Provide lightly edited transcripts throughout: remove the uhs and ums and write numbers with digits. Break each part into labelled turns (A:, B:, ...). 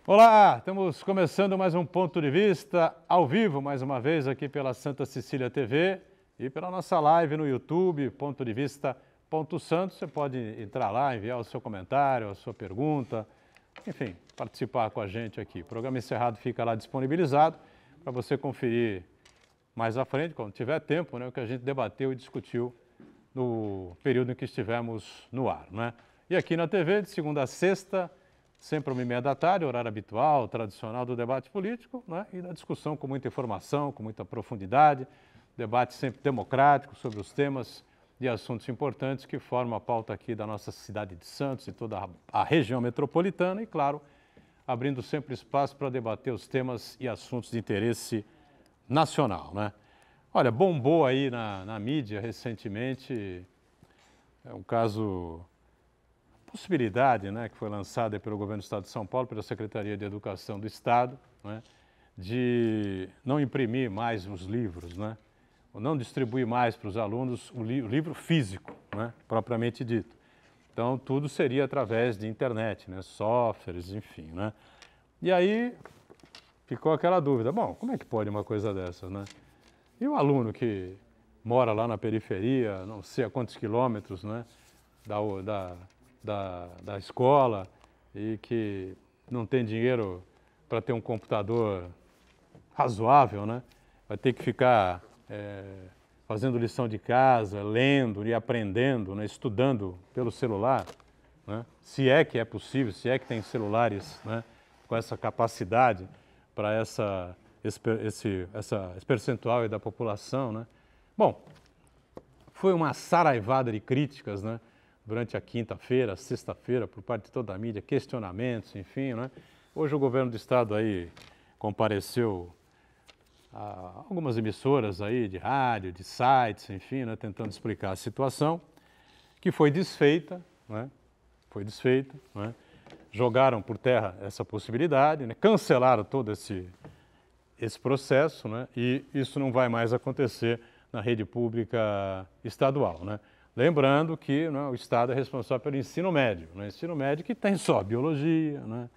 A: Olá, estamos começando mais um Ponto de Vista ao vivo, mais uma vez aqui pela Santa Cecília TV e pela nossa live no YouTube, Ponto de Vista Santos. Você pode entrar lá, enviar o seu comentário, a sua pergunta, enfim, participar com a gente aqui. O programa encerrado fica lá disponibilizado para você conferir mais à frente, quando tiver tempo, né, o que a gente debateu e discutiu no período em que estivemos no ar, né? E aqui na TV, de segunda a sexta, sempre 1h30 da tarde, horário habitual, tradicional do debate político, né? E da discussão com muita informação, com muita profundidade, debate sempre democrático sobre os temas e assuntos importantes que formam a pauta aqui da nossa cidade de Santos e toda a região metropolitana e, claro, abrindo sempre espaço para debater os temas e assuntos de interesse nacional, né? Olha, bombou aí na mídia recentemente, é um caso... possibilidade, né, que foi lançada pelo governo do Estado de São Paulo, pela Secretaria de Educação do Estado, né, de não imprimir mais os livros, né, ou não distribuir mais para os alunos o livro físico, né, propriamente dito. Então, tudo seria através de internet, né, softwares, enfim, né. E aí ficou aquela dúvida, bom, como é que pode uma coisa dessas, né? E o aluno que mora lá na periferia, não sei a quantos quilômetros, né, da escola e que não tem dinheiro para ter um computador razoável, né? Vai ter que ficar fazendo lição de casa, lendo e aprendendo, né? Estudando pelo celular, né? Se é que é possível, se é que tem celulares, né, com essa capacidade para esse percentual da população, né? Bom, foi uma saraivada de críticas, né? Durante a quinta-feira, sexta-feira, por parte de toda a mídia, questionamentos, enfim, né? Hoje o governo do estado aí compareceu a algumas emissoras aí de rádio, de sites, enfim, né? Tentando explicar a situação, que foi desfeita, né? Foi desfeita, né? Jogaram por terra essa possibilidade, né? Cancelaram todo esse processo, né? E isso não vai mais acontecer na rede pública estadual, né? Lembrando que, né, o Estado é responsável pelo ensino médio, né? Ensino médio que tem só biologia, né,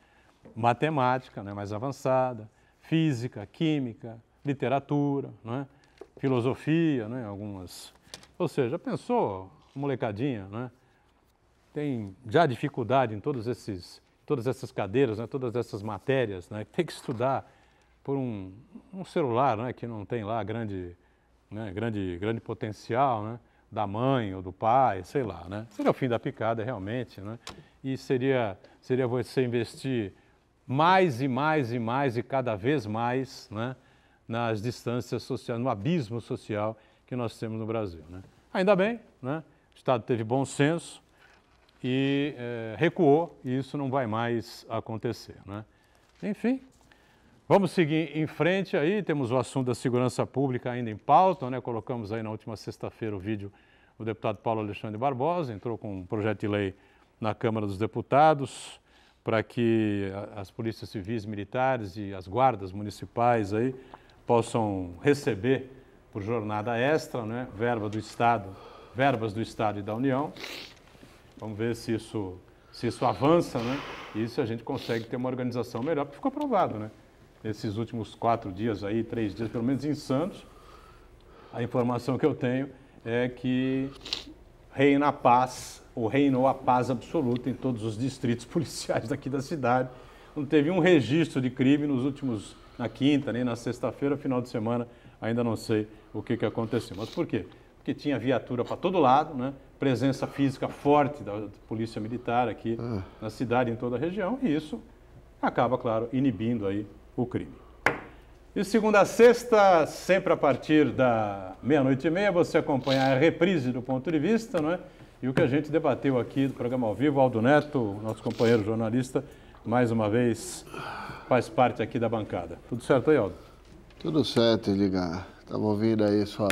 A: matemática, né, mais avançada, física, química, literatura, né, filosofia, né, algumas... Ou seja, pensou, molecadinha, né, tem já dificuldade em todas essas cadeiras, né, todas essas matérias, né, tem que estudar por um celular, né, que não tem lá grande potencial, né, da mãe ou do pai, sei lá, né? Seria o fim da picada realmente, né? E seria você investir mais e mais e mais e cada vez mais, né, nas distâncias sociais, no abismo social que nós temos no Brasil, né? Ainda bem, né? O Estado teve bom senso e recuou e isso não vai mais acontecer, né? Enfim, vamos seguir em frente aí, temos o assunto da segurança pública ainda em pauta, né? Colocamos aí na última sexta-feira o vídeo do deputado Paulo Alexandre Barbosa, entrou com um projeto de lei na Câmara dos Deputados para que as polícias civis, militares e as guardas municipais aí possam receber por jornada extra, né? Verbas do Estado e da União. Vamos ver se isso avança, né? E se a gente consegue ter uma organização melhor, porque ficou aprovado, né? Nesses últimos 4 dias aí, 3 dias, pelo menos em Santos, a informação que eu tenho é que reina a paz, ou reinou a paz absoluta em todos os distritos policiais daqui da cidade. Não teve um registro de crime na quinta, nem na sexta-feira, final de semana, ainda não sei o que aconteceu. Mas por quê? Porque tinha viatura para todo lado, né? Presença física forte da polícia militar aqui na cidade, em toda a região, e isso acaba, claro, inibindo aí o crime. De segunda a sexta, sempre a partir da 00h30, você acompanha a reprise do Ponto de Vista, não é? E o que a gente debateu aqui do programa ao vivo, Aldo Neto, nosso companheiro jornalista, mais uma vez faz parte aqui da bancada. Tudo certo aí, Aldo?
B: Tudo certo, Edgar. Estava ouvindo aí sua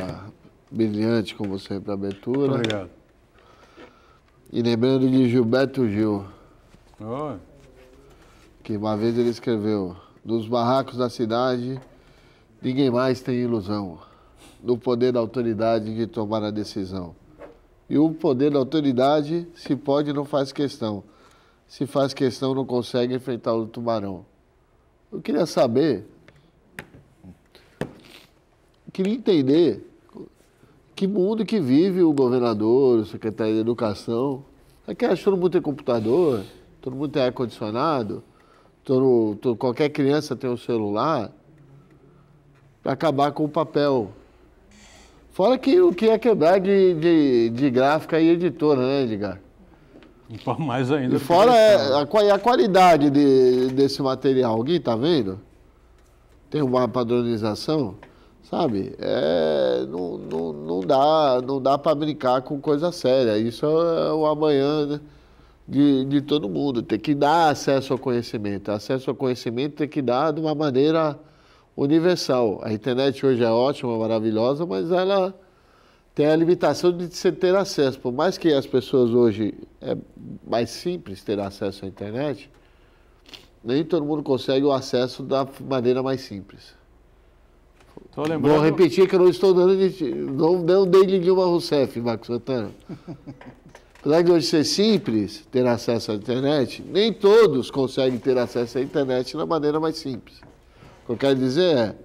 B: brilhante, como sempre, abertura.
A: Muito obrigado.
B: E lembrando de Gilberto Gil,
A: Oi.
B: que uma vez ele escreveu: dos barracos da cidade, ninguém mais tem ilusão, no poder da autoridade de tomar a decisão. E o poder da autoridade, se pode, não faz questão. Se faz questão, não consegue enfrentar o tubarão. Eu queria saber, queria entender que mundo que vive o governador, o secretário de Educação. É que acho que todo mundo tem computador, todo mundo tem ar-condicionado, qualquer criança tem um celular, para acabar com o papel. Fora que o que é quebrar de gráfica e editora, né, Edgar?
A: Mais ainda.
B: E fora a qualidade desse material. Alguém está vendo? Tem uma padronização, sabe? Não dá para brincar com coisa séria. Isso é o amanhã, né, de todo mundo. Tem que dar acesso ao conhecimento. Acesso ao conhecimento tem que dar de uma maneira universal. A internet hoje é ótima, maravilhosa, mas ela tem a limitação de você ter acesso. Por mais que as pessoas hoje é mais simples ter acesso à internet, nem todo mundo consegue o acesso da maneira mais simples. Vou repetir que eu não estou dando não dei de Dilma Rousseff, Marcos Santana. Apesar de hoje ser simples ter acesso à internet, nem todos conseguem ter acesso à internet da maneira mais simples. O que eu quero dizer é,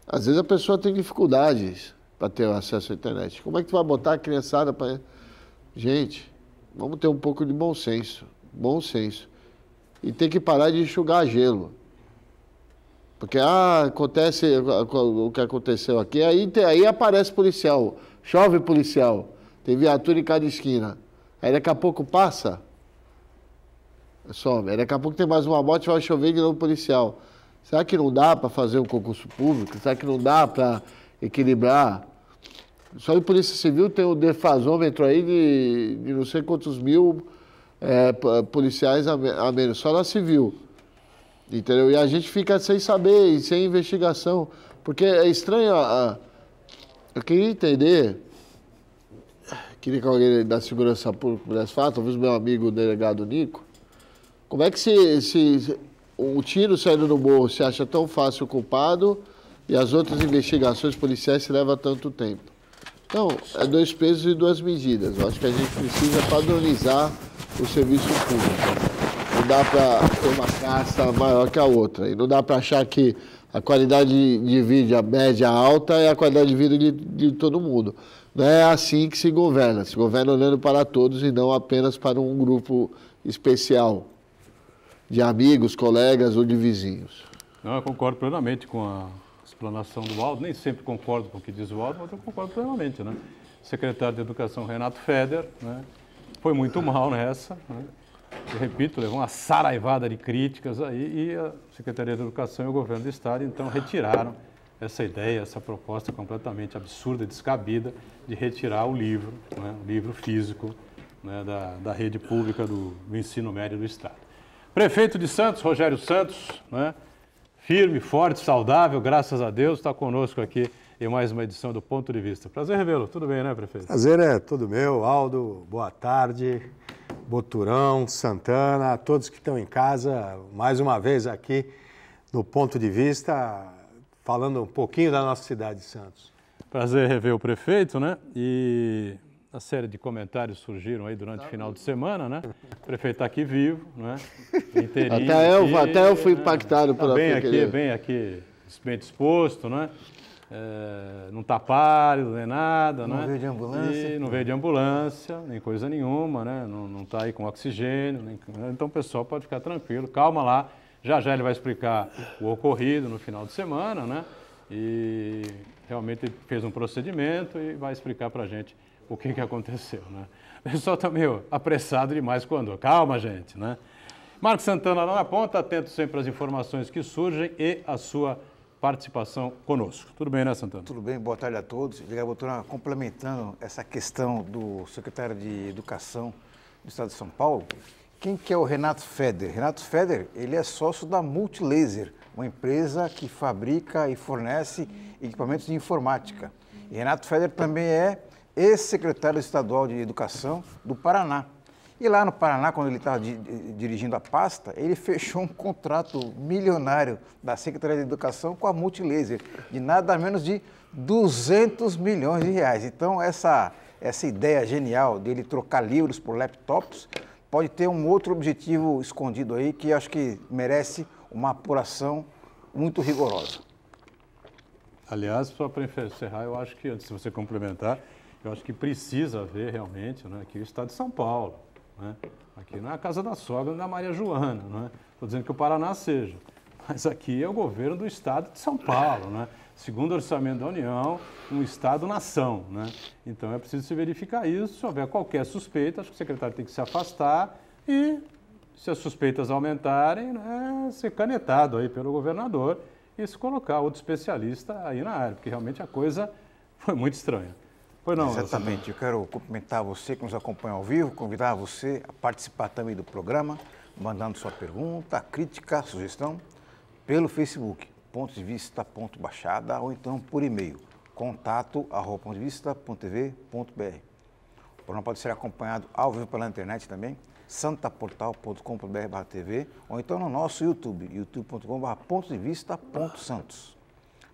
B: às vezes a pessoa tem dificuldades para ter acesso à internet. Como é que tu vai botar a criançada para... Gente, vamos ter um pouco de bom senso. Bom senso. E tem que parar de enxugar gelo. Porque, acontece o que aconteceu aqui, aí aparece policial, chove policial, tem viatura em cada esquina. Aí daqui a pouco passa, some. Aí daqui a pouco tem mais uma moto e vai chover de novo policial. Será que não dá para fazer um concurso público? Será que não dá para equilibrar? Só em Polícia Civil tem um defasômetro aí de não sei quantos mil policiais a menos, só na Civil. Entendeu? E a gente fica sem saber e sem investigação. Porque é estranho. Eu queria entender, queria que alguém da Segurança Pública pudesse falar, talvez meu amigo o delegado Nico, como é que se o tiro saindo do morro se acha tão fácil o culpado e as outras investigações policiais se levam tanto tempo? Então, é 2 pesos e 2 medidas. Eu acho que a gente precisa padronizar o serviço público. Não dá para ter uma caça maior que a outra. E não dá para achar que a qualidade de vida média alta é a qualidade de vida de todo mundo. Não é assim que se governa. Se governa olhando para todos e não apenas para um grupo especial de amigos, colegas ou de vizinhos.
A: Não, eu concordo plenamente com a explanação do Aldo. Nem sempre concordo com o que diz o Aldo, mas eu concordo plenamente, né? O secretário de Educação, Renato Feder, né, foi muito mal nessa, né? Eu repito, levou uma saraivada de críticas aí e a Secretaria de Educação e o Governo do Estado, então, retiraram essa ideia, essa proposta completamente absurda e descabida de retirar o livro, né, o livro físico, né, da rede pública do ensino médio do Estado. Prefeito de Santos, Rogério Santos, né, firme, forte, saudável, graças a Deus, está conosco aqui em mais uma edição do Ponto de Vista. Prazer revê-lo. Tudo bem, né, prefeito?
C: Prazer é todo meu, Aldo. Boa tarde. Boturão, Santana, todos que estão em casa, mais uma vez aqui no Ponto de Vista, falando um pouquinho da nossa cidade de Santos.
A: Prazer rever o prefeito, né? E a série de comentários surgiram aí durante o final de semana, né? O prefeito está aqui vivo, né? Inteirinho
B: Até eu fui impactado pela
A: bem aqui, bem disposto, né? Não está pálido, nem nada, né?
C: Não veio de ambulância.
A: E não veio de ambulância, nem coisa nenhuma, né? Não está aí com oxigênio, então o pessoal pode ficar tranquilo, calma lá. Já ele vai explicar o ocorrido no final de semana, né? E realmente ele fez um procedimento e vai explicar para a gente o que aconteceu, né? O pessoal está meio apressado demais quando... Calma, gente, né? Marcos Santana lá na ponta, atento sempre às informações que surgem e a sua participação conosco. Tudo bem, né, Santana?
D: Tudo bem, boa tarde a todos. Doutora, complementando essa questão do secretário de Educação do Estado de São Paulo, quem que é o Renato Feder? Renato Feder, ele é sócio da Multilaser, uma empresa que fabrica e fornece equipamentos de informática. E Renato Feder também é ex-secretário estadual de Educação do Paraná. E lá no Paraná, quando ele estava dirigindo a pasta, ele fechou um contrato milionário da Secretaria de Educação com a Multilaser, de nada menos de 200 milhões de reais. Então, essa ideia genial dele trocar livros por laptops pode ter um outro objetivo escondido aí, que acho que merece uma apuração muito rigorosa.
A: Aliás, só para encerrar, eu acho que, antes de você complementar, eu acho que precisa haver realmente, né, aqui o Estado de São Paulo. Né? Aqui não é a casa da sogra da Maria Joana, não é? Estou dizendo que o Paraná seja, mas aqui é o governo do Estado de São Paulo, né? Segundo o orçamento da União, um Estado-nação. Né? Então é preciso se verificar isso. Se houver qualquer suspeita, acho que o secretário tem que se afastar e, se as suspeitas aumentarem, né, ser canetado aí pelo governador e se colocar outro especialista aí na área, porque realmente a coisa foi muito estranha. Pois não,
D: exatamente. Eu quero cumprimentar você que nos acompanha ao vivo, convidar você a participar também do programa, mandando sua pergunta, crítica, sugestão, pelo Facebook, pontodevista.baixada, ou então por e-mail, contato@pontodevista.tv.br. O programa pode ser acompanhado ao vivo pela internet também, santaportal.com.br/tv, ou então no nosso YouTube, youtube.com/pontodevista.santos.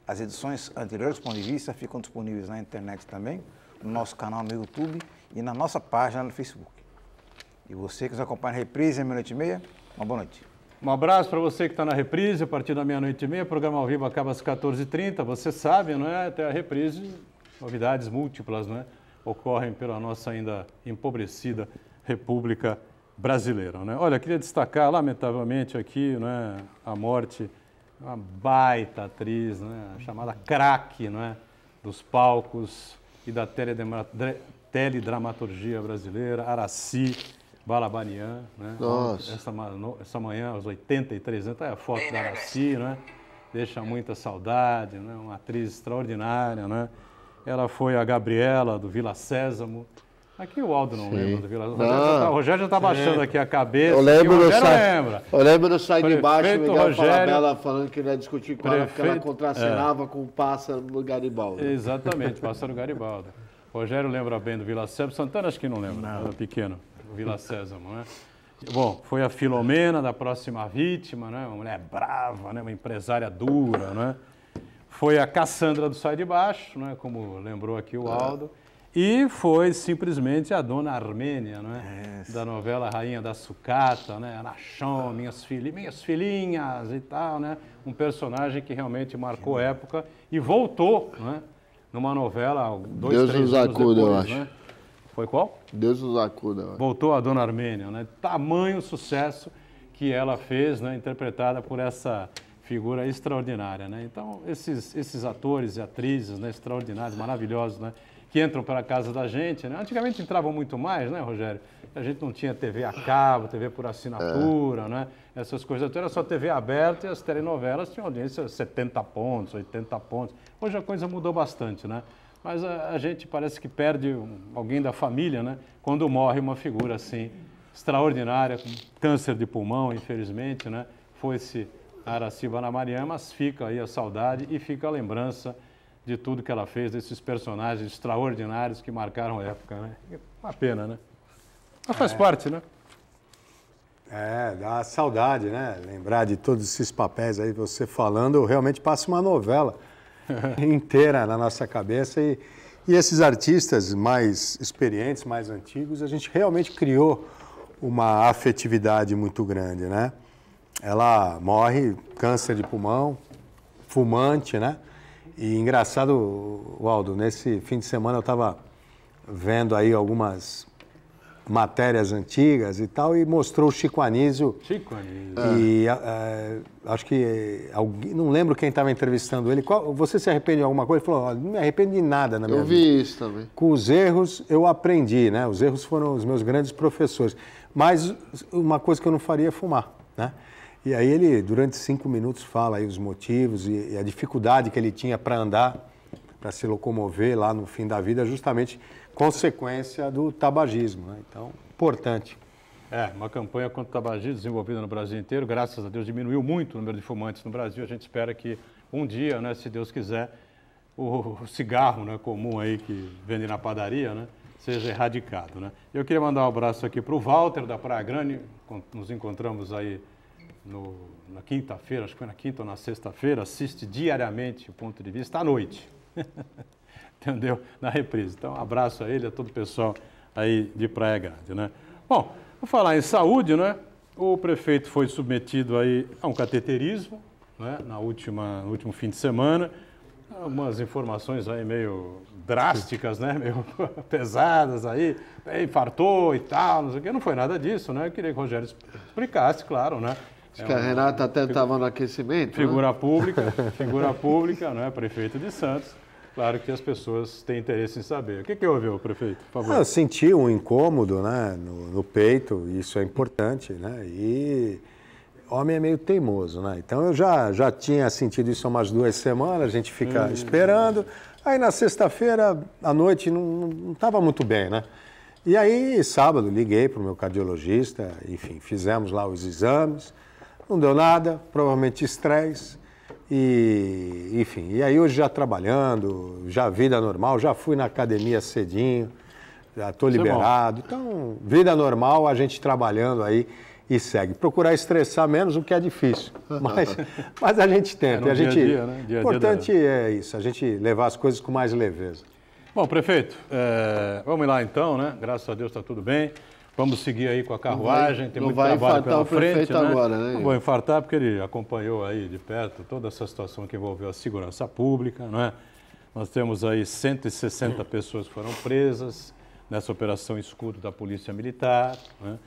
D: As edições anteriores do Ponto de Vista ficam disponíveis na internet também, no nosso canal no YouTube e na nossa página no Facebook. E você que nos acompanha na reprise, meia-noite e meia, uma boa noite.
A: Um abraço para você que está na reprise, a partir da meia-noite e meia, o programa ao vivo acaba às 14h30, você sabe, não é? Até a reprise, novidades múltiplas, não é? Ocorrem pela nossa ainda empobrecida República Brasileira, né? Olha, queria destacar, lamentavelmente, aqui, né, a morte, uma baita atriz, né, chamada craque, não é? Dos palcos e da teledramaturgia brasileira, Aracy Balabanian, né?
B: Nossa.
A: Essa manhã, aos 83 anos, tá aí a foto da Aracy, né? Deixa muita saudade, né? Uma atriz extraordinária, né? Ela foi a Gabriela, do Vila Sésamo. Aqui o Aldo não lembra do Vila Sésamo. O Rogério já está baixando aqui a cabeça.
B: Eu lembro
A: o
B: do
A: Rogério
B: sai,
A: lembra.
B: Eu lembro do Sai de Baixo,
A: Prefeito
B: Miguel
A: Rogério,
B: Falabella falando que ele ia discutir com ela porque ela contracenava com o pássaro do Garibaldi.
A: Exatamente, pássaro Garibaldi. Rogério lembra bem do Vila Sésamo. Santana acho que não lembra, era pequeno, o Vila Sésamo, né? Bom, foi a Filomena da Próxima Vítima, né? Uma mulher brava, né? Uma empresária dura, né? Foi a Cassandra do Sai de Baixo, né? Como lembrou aqui o Aldo. E foi simplesmente a Dona Armênia, né? Da novela Rainha da Sucata, né? Anachon, minhas filhinhas e tal, né? Um personagem que realmente marcou época e voltou, né? Numa novela 2, 3 anos depois,
B: eu acho.
A: né? Foi qual?
B: Deus nos acuda.
A: Voltou a Dona Armênia, né? Tamanho sucesso que ela fez, né? Interpretada por essa figura extraordinária, né? Então, esses atores e atrizes, né? Extraordinários, maravilhosos, né? Que entram para a casa da gente, né? Antigamente entravam muito mais, né, Rogério? A gente não tinha TV a cabo, TV por assinatura, né? Essas coisas. Era só TV aberta e as telenovelas tinham audiência 70 pontos, 80 pontos. Hoje a coisa mudou bastante, né? Mas a gente parece que perde alguém da família, né? Quando morre uma figura assim, extraordinária, com câncer de pulmão, infelizmente, né? Foi-se Aracy Balabanian, mas fica aí a saudade e fica a lembrança de tudo que ela fez, desses personagens extraordinários que marcaram a época, né? Uma pena, né? Mas faz parte, né?
C: Dá saudade, né? Lembrar de todos esses papéis aí, você falando, realmente passa uma novela inteira na nossa cabeça e esses artistas mais experientes, mais antigos, a gente realmente criou uma afetividade muito grande, né? Ela morre, câncer de pulmão, fumante, né? E engraçado, Waldo, nesse fim de semana eu estava vendo aí algumas matérias antigas e tal, e mostrou o Chico Anísio.
A: Chico Anísio.
C: E acho que alguém, não lembro quem estava entrevistando ele. Você se arrepende de alguma coisa? Ele falou, não me arrependo de nada na minha vida.
B: Eu vi isso também.
C: Com os erros eu aprendi, né? Os erros foram os meus grandes professores. Mas uma coisa que eu não faria é fumar, né? E aí ele, durante 5 minutos, fala aí os motivos e a dificuldade que ele tinha para andar, para se locomover lá no fim da vida, justamente consequência do tabagismo, né? Então, importante.
A: Uma campanha contra o tabagismo desenvolvida no Brasil inteiro, graças a Deus diminuiu muito o número de fumantes no Brasil. A gente espera que um dia, né, se Deus quiser, o cigarro, né, comum aí que vende na padaria, né, seja erradicado, né? Eu queria mandar um abraço aqui para o Walter da Praia Grande, nos encontramos aí na quinta-feira, acho que foi na quinta ou na sexta-feira, assiste diariamente o Ponto de Vista à noite, entendeu? Na reprise. Então, um abraço a ele, a todo o pessoal aí de Praia Grande, né? Bom, vou falar em saúde, né? O prefeito foi submetido aí a um cateterismo, né, no último fim de semana. Algumas informações aí meio drásticas, né, meio pesadas aí, infartou e tal, não sei o quê. Não foi nada disso, né? Eu queria que o Rogério explicasse, claro, né?
B: Acho que a Renata até estava no aquecimento.
A: Figura pública, né? Prefeito de Santos. Claro que as pessoas têm interesse em saber. O que houve, prefeito? Por favor.
C: Eu senti um incômodo, né, no peito, isso é importante, né? E homem é meio teimoso, né? Então eu já tinha sentido isso há umas 2 semanas, a gente fica esperando. Aí na sexta-feira à noite não estava muito bem, né? E aí sábado liguei para o meu cardiologista, enfim, fizemos lá os exames, não deu nada, provavelmente estresse. E, enfim, e aí hoje já trabalhando, já vida normal, já fui na academia cedinho, já estou liberado. Então, vida normal, a gente trabalhando aí e segue. Procurar estressar menos, o que é difícil, mas a gente tenta.
A: Dia a dia, né? Dia a
C: Importante é isso, a gente levar as coisas com mais leveza.
A: Bom, prefeito, vamos lá então, né? Graças a Deus está tudo bem. Vamos seguir aí com a carruagem, tem muito trabalho pela frente, né?
B: Agora, né?
A: Não vou infartar porque ele acompanhou aí de perto toda essa situação que envolveu a segurança pública, não é? Nós temos aí 160 pessoas que foram presas nessa operação Escudo da Polícia Militar, né?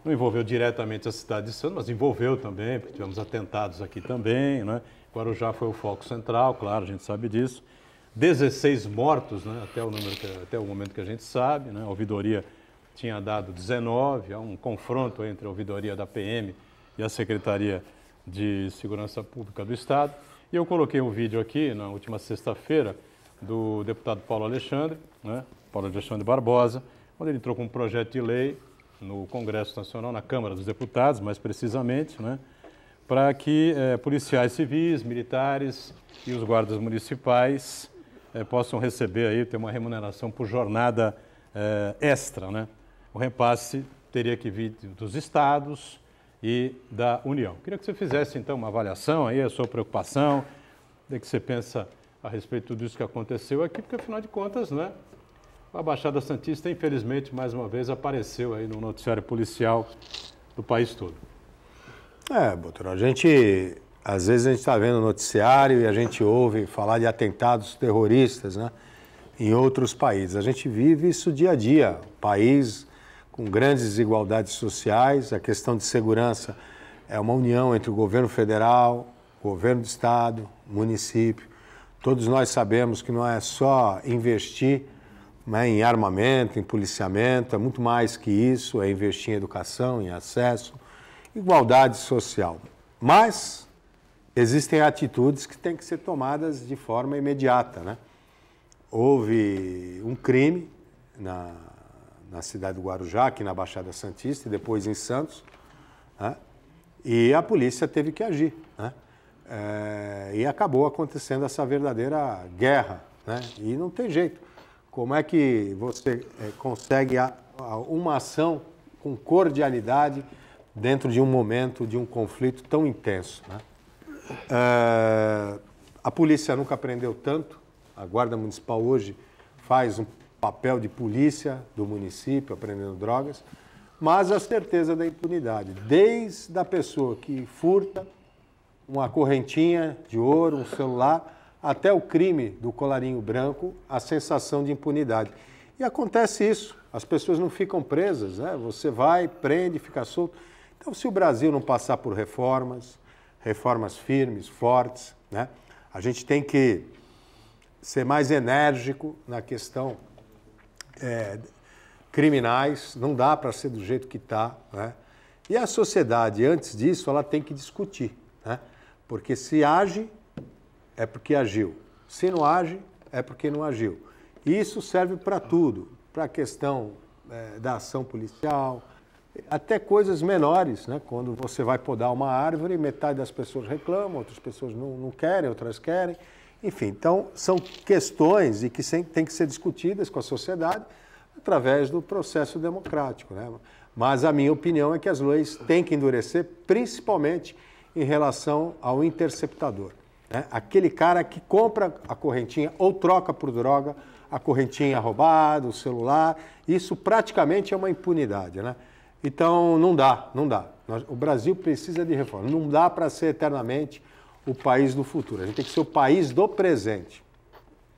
A: Não envolveu diretamente a cidade de Santos, mas envolveu também, porque tivemos atentados aqui também, né? Guarujá foi o foco central, claro, a gente sabe disso. 16 mortos, né? Até o momento que a gente sabe, né? A ouvidoria tinha dado 19, há um confronto entre a ouvidoria da PM e a Secretaria de Segurança Pública do Estado. E eu coloquei um vídeo aqui, na última sexta-feira, do deputado Paulo Alexandre, né? Paulo Alexandre Barbosa, quando ele entrou com um projeto de lei no Congresso Nacional, na Câmara dos Deputados, mais precisamente, né? Para que policiais civis, militares e os guardas municipais possam receber aí, ter uma remuneração por jornada extra, né? O repasse teria que vir dos estados e da União. Queria que você fizesse, então, uma avaliação aí, a sua preocupação, o que você pensa a respeito de tudo isso que aconteceu aqui, porque, afinal de contas, né, a Baixada Santista, infelizmente, mais uma vez, apareceu aí no noticiário policial do país todo.
C: Botura, às vezes a gente está vendo o noticiário e a gente ouve falar de atentados terroristas, né, em outros países. A gente vive isso dia a dia, país com grandes desigualdades sociais, a questão de segurança é uma união entre o governo federal, o governo do estado, município. Todos nós sabemos que não é só investir, né, em armamento, em policiamento, é muito mais que isso, é investir em educação, em acesso, igualdade social. Mas existem atitudes que têm que ser tomadas de forma imediata, né? Houve um crime na cidade do Guarujá, aqui na Baixada Santista, e depois em Santos, né? E a polícia teve que agir, né? E acabou acontecendo essa verdadeira guerra, né? E não tem jeito. Como é que você consegue uma ação com cordialidade dentro de um momento de um conflito tão intenso, né? A polícia nunca aprendeu tanto. A Guarda Municipal hoje faz um papel de polícia do município, apreendendo drogas, mas a certeza da impunidade, desde a pessoa que furta uma correntinha de ouro, um celular, até o crime do colarinho branco, a sensação de impunidade. E acontece isso, as pessoas não ficam presas, né? Você vai, prende, fica solto. Então, se o Brasil não passar por reformas firmes, fortes, né? A gente tem que ser mais enérgico na questão criminais, não dá para ser do jeito que está, né? E a sociedade, antes disso, ela tem que discutir, né? Porque se age, é porque agiu. Se não age, é porque não agiu. E isso serve para tudo, para a questão da ação policial, até coisas menores, né? Quando você vai podar uma árvore, metade das pessoas reclamam, outras pessoas não querem, outras querem. Enfim, então são questões e que têm que ser discutidas com a sociedade através do processo democrático, né? Mas a minha opinião é que as leis têm que endurecer, principalmente em relação ao interceptador, né? Aquele cara que compra a correntinha ou troca por droga a correntinha roubada, o celular, isso praticamente é uma impunidade, né? Então, não dá. O Brasil precisa de reforma. Não dá para ser eternamente o país do futuro. A gente tem que ser o país do presente.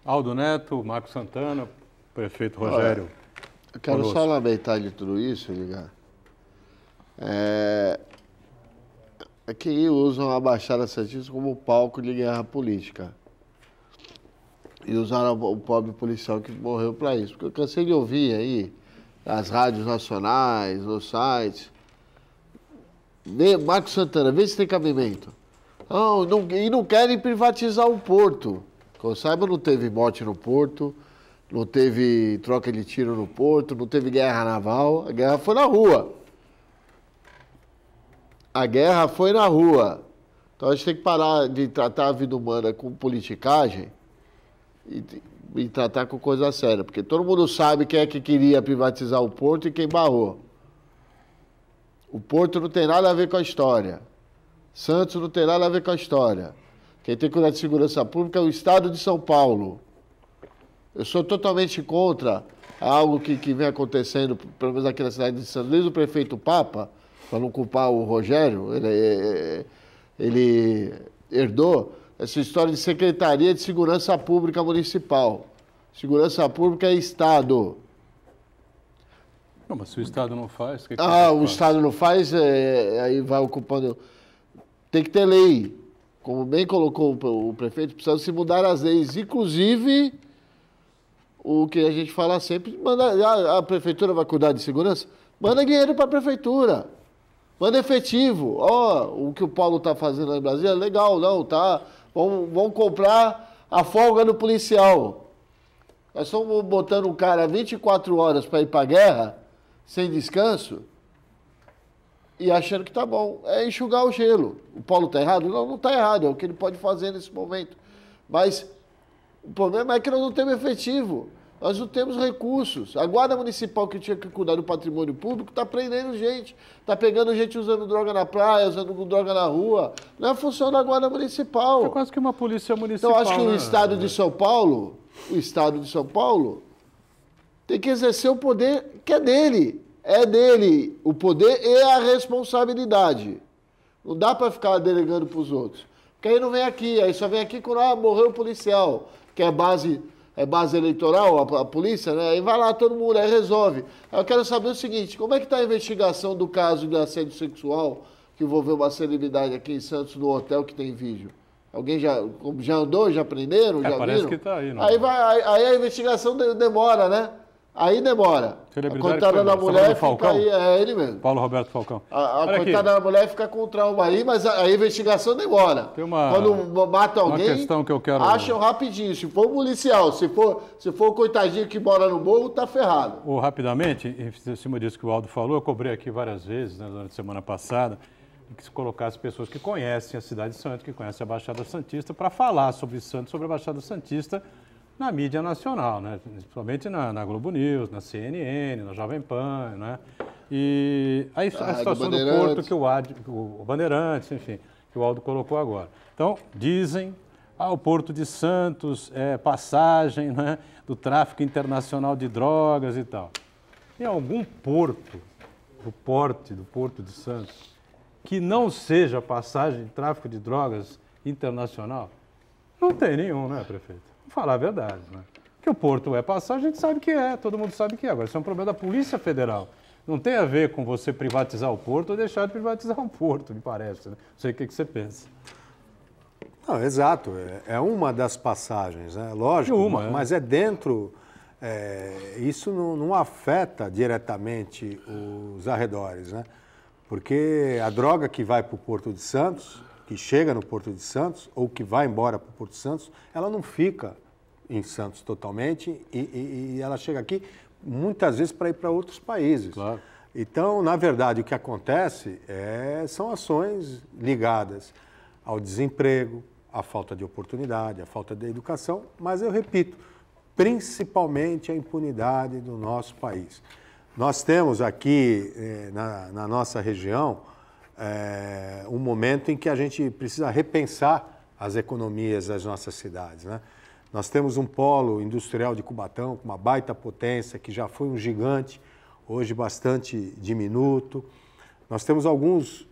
A: Aldo Neto, Marcos Santana, prefeito Rogério.
B: Eu quero só lamentar de tudo isso, ligar. É que usam a Baixada Santista como palco de guerra política. E usaram o pobre policial que morreu para isso. Porque eu cansei de ouvir aí, nas rádios nacionais, nos sites. Marcos Santana, vê se tem cabimento. E não querem privatizar o porto. Que eu saiba, não teve morte no porto, não teve troca de tiro no porto, não teve guerra naval. A guerra foi na rua. Então a gente tem que parar de tratar a vida humana com politicagem e tratar com coisa séria. Porque todo mundo sabe quem é que queria privatizar o porto e quem barrou. O porto não tem nada a ver com a história. Santos não tem nada a ver com a história. Quem tem que cuidar de segurança pública é o Estado de São Paulo. Eu sou totalmente contra algo que vem acontecendo, pelo menos aqui na cidade de Santos, desde o prefeito Papa, para não culpar o Rogério, ele herdou essa história de Secretaria de Segurança Pública Municipal. Segurança Pública é Estado.
A: Não, mas se o Estado não faz...
B: o Estado não faz, aí vai ocupando... Tem que ter lei. Como bem colocou o prefeito, precisa se mudar as leis. Inclusive, o que a gente fala sempre, a prefeitura vai cuidar de segurança? Manda dinheiro para a prefeitura. Manda efetivo. O que o Paulo está fazendo lá em Brasília é legal, não, tá? Vamos comprar a folga do policial. Nós estamos botando um cara 24 horas para ir para a guerra, sem descanso, e achando que tá bom. É enxugar o gelo. O Paulo está errado? Não está errado. É o que ele pode fazer nesse momento. Mas o problema é que nós não temos efetivo. Nós não temos recursos. A Guarda Municipal, que tinha que cuidar do patrimônio público, está prendendo gente. Está pegando gente usando droga na praia, usando droga na rua. Não é função da Guarda Municipal.
A: É quase que uma polícia municipal.
B: Então, acho que o Estado de São Paulo, tem que exercer o poder que é dele. É dele o poder e a responsabilidade. Não dá para ficar delegando para os outros. Porque aí não vem aqui, aí só vem aqui quando morreu o policial, que é base eleitoral, a polícia, né? Aí vai lá todo mundo, aí resolve. Aí eu quero saber o seguinte, como é que está a investigação do caso de assédio sexual que envolveu uma celebridade aqui em Santos, no hotel que tem vídeo? Alguém já andou, já prenderam, já
A: parece
B: viram?
A: Que está aí. Não.
B: Aí a investigação demora, né? Aí demora. A coitada da mulher fica aí, é ele mesmo.
A: Paulo Roberto Falcão.
B: A coitada da mulher fica com trauma aí, mas a investigação demora. Quando mata alguém,
A: uma questão que eu quero...
B: acham rapidinho. Se for policial, se for o coitadinho que mora no morro, tá ferrado.
A: Rapidamente, em cima disso que o Aldo falou, eu cobrei aqui várias vezes, né, durante a semana passada, que se colocasse pessoas que conhecem a cidade de Santos, que conhecem a Baixada Santista, para falar sobre Santos, sobre a Baixada Santista, na mídia nacional, né? Principalmente na Globo News, na CNN, na Jovem Pan, né? E aí a situação do Porto que o Bandeirantes, enfim, que o Aldo colocou agora. Então, dizem, o Porto de Santos é passagem, né, do tráfico internacional de drogas e tal. Tem algum porto, do porte do Porto de Santos, que não seja passagem de tráfico de drogas internacional? Não tem nenhum, né, prefeito? Falar a verdade, né? Que o porto é passagem, a gente sabe que é, todo mundo sabe que é. Agora, isso é um problema da Polícia Federal. Não tem a ver com você privatizar o porto ou deixar de privatizar o porto, me parece. Né? Não sei o que você pensa.
C: Não, exato. É uma das passagens, né? Lógico, mas é dentro... isso não afeta diretamente os arredores, né? Porque a droga que vai para o Porto de Santos, que chega no Porto de Santos, ou que vai embora para o Porto de Santos, ela não fica em Santos totalmente e ela chega aqui muitas vezes para ir para outros países.
A: Claro.
C: Então, na verdade, o que acontece são ações ligadas ao desemprego, à falta de oportunidade, à falta de educação, mas eu repito, principalmente a impunidade do nosso país. Nós temos aqui na nossa região um momento em que a gente precisa repensar as economias das nossas cidades, né? Nós temos um polo industrial de Cubatão, com uma baita potência, que já foi um gigante, hoje bastante diminuto. Nós temos alguns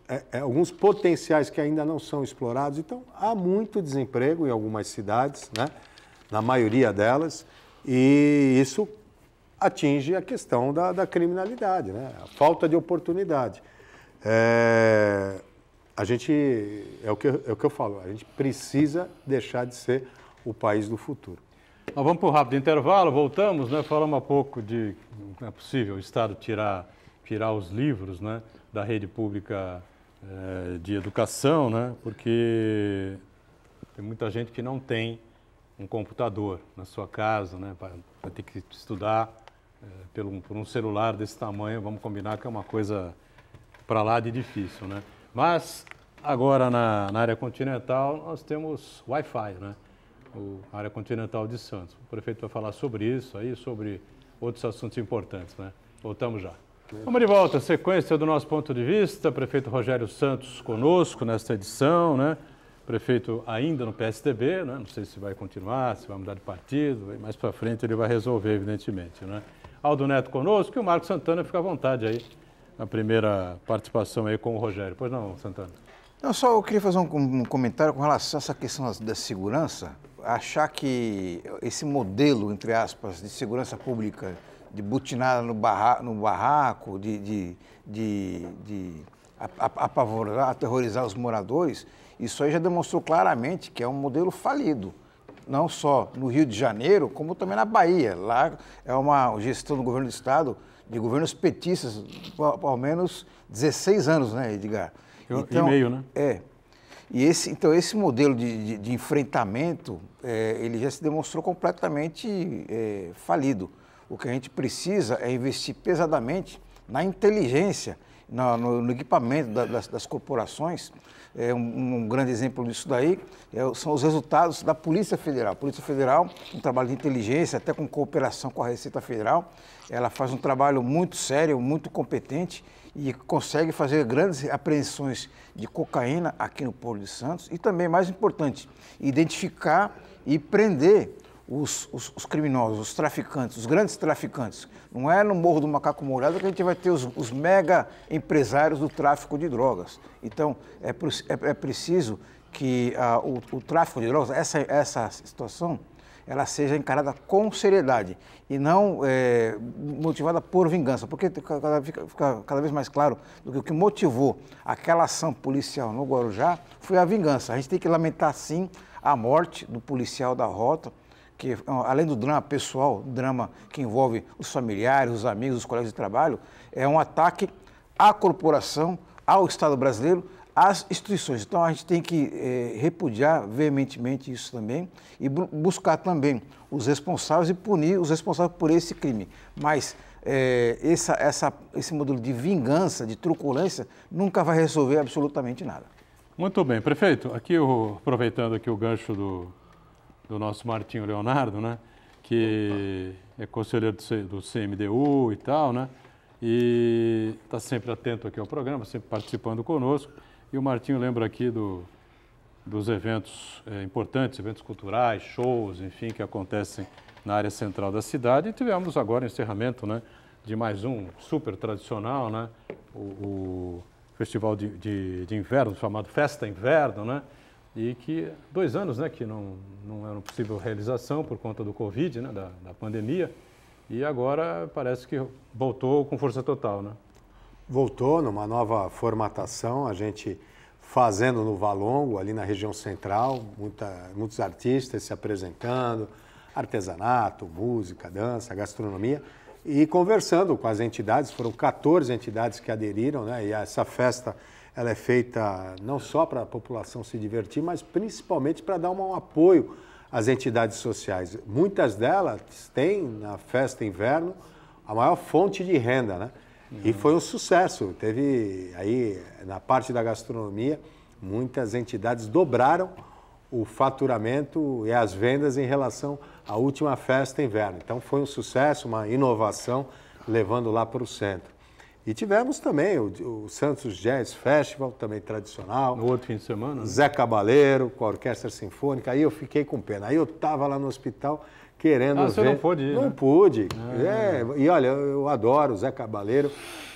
C: potenciais que ainda não são explorados, então há muito desemprego em algumas cidades, né? Na maioria delas, e isso atinge a questão da criminalidade, né? A falta de oportunidade. A gente, é o que eu falo, a gente precisa deixar de ser o país do futuro.
A: Nós vamos para um rápido intervalo, voltamos, né? Falamos um pouco de não é possível o Estado tirar os livros, né, da rede pública de educação, né? Porque tem muita gente que não tem um computador na sua casa, né? Vai ter que estudar por um celular desse tamanho, vamos combinar que é uma coisa para lá de difícil, né? Mas agora na área continental nós temos Wi-Fi, né? A área continental de Santos. O prefeito vai falar sobre isso aí, sobre outros assuntos importantes, né? Voltamos já. Vamos de volta, sequência do nosso ponto de vista. Prefeito Rogério Santos conosco nesta edição, né? Prefeito ainda no PSDB, né? Não sei se vai continuar, se vai mudar de partido, mais para frente ele vai resolver, evidentemente, né? Aldo Neto conosco e o Marcos Santana fica à vontade aí, na primeira participação aí com o Rogério. Pois não, Santana?
D: Não, só eu queria fazer um comentário com relação a essa questão da segurança. Achar que esse modelo, entre aspas, de segurança pública, de butinada no barraco, de apavorar, aterrorizar os moradores, isso aí já demonstrou claramente que é um modelo falido. Não só no Rio de Janeiro, como também na Bahia. Lá é uma gestão do governo do Estado, de governos petistas, por ao menos 16 anos, né, Edgar?
A: Então, e meio, né?
D: Então, esse modelo de enfrentamento, ele já se demonstrou completamente falido. O que a gente precisa é investir pesadamente na inteligência, no equipamento das corporações. Um grande exemplo disso daí são os resultados da Polícia Federal. A Polícia Federal, um trabalho de inteligência, até com cooperação com a Receita Federal, ela faz um trabalho muito sério, muito competente e consegue fazer grandes apreensões de cocaína aqui no Polo de Santos e também, mais importante, identificar e prender os criminosos, os traficantes, os grandes traficantes. Não é no Morro do Macaco Molhado que a gente vai ter os mega empresários do tráfico de drogas. Então, é preciso que o tráfico de drogas, essa situação, ela seja encarada com seriedade e não motivada por vingança, porque fica cada vez mais claro do que o que motivou aquela ação policial no Guarujá foi a vingança. A gente tem que lamentar, sim, a morte do policial da rota, que além do drama pessoal, drama que envolve os familiares, os amigos, os colegas de trabalho, é um ataque à corporação, ao Estado brasileiro, às instituições. Então, a gente tem que repudiar veementemente isso também e buscar também os responsáveis e punir os responsáveis por esse crime. Mas esse modelo de vingança, de truculência, nunca vai resolver absolutamente nada.
A: Muito bem. Prefeito, aqui aproveitando aqui o gancho do nosso Martinho Leonardo, né, que é conselheiro do CMDU e tal, né, e está sempre atento aqui ao programa, sempre participando conosco. E o Martinho lembra aqui dos eventos importantes, eventos culturais, shows, enfim, que acontecem na área central da cidade. E tivemos agora o encerramento, né, de mais um super tradicional, né, o festival de inverno, chamado Festa Inverno, né, e que 2 anos, né, que não era possível realização por conta do Covid, né, da pandemia, e agora parece que voltou com força total, né?
C: Voltou numa nova formatação, a gente fazendo no Valongo, ali na região central, muitos artistas se apresentando, artesanato, música, dança, gastronomia, e conversando com as entidades, foram 14 entidades que aderiram, né, e essa festa ela é feita não só para a população se divertir, mas principalmente para dar um apoio às entidades sociais. Muitas delas têm, na Festa Inverno, a maior fonte de renda, né? E foi um sucesso. Teve aí, na parte da gastronomia, muitas entidades dobraram o faturamento e as vendas em relação à última Festa Inverno. Então foi um sucesso, uma inovação, levando lá para o centro. E tivemos também o Santos Jazz Festival, também tradicional.
A: No outro fim de semana, né?
C: Zé Cabaleiro, com a Orquestra Sinfônica. Aí eu fiquei com pena. Aí eu estava lá no hospital querendo ver.
A: Você não pôde ir,
C: Não
A: né?
C: pude. E olha, eu adoro o Zé Cabaleiro.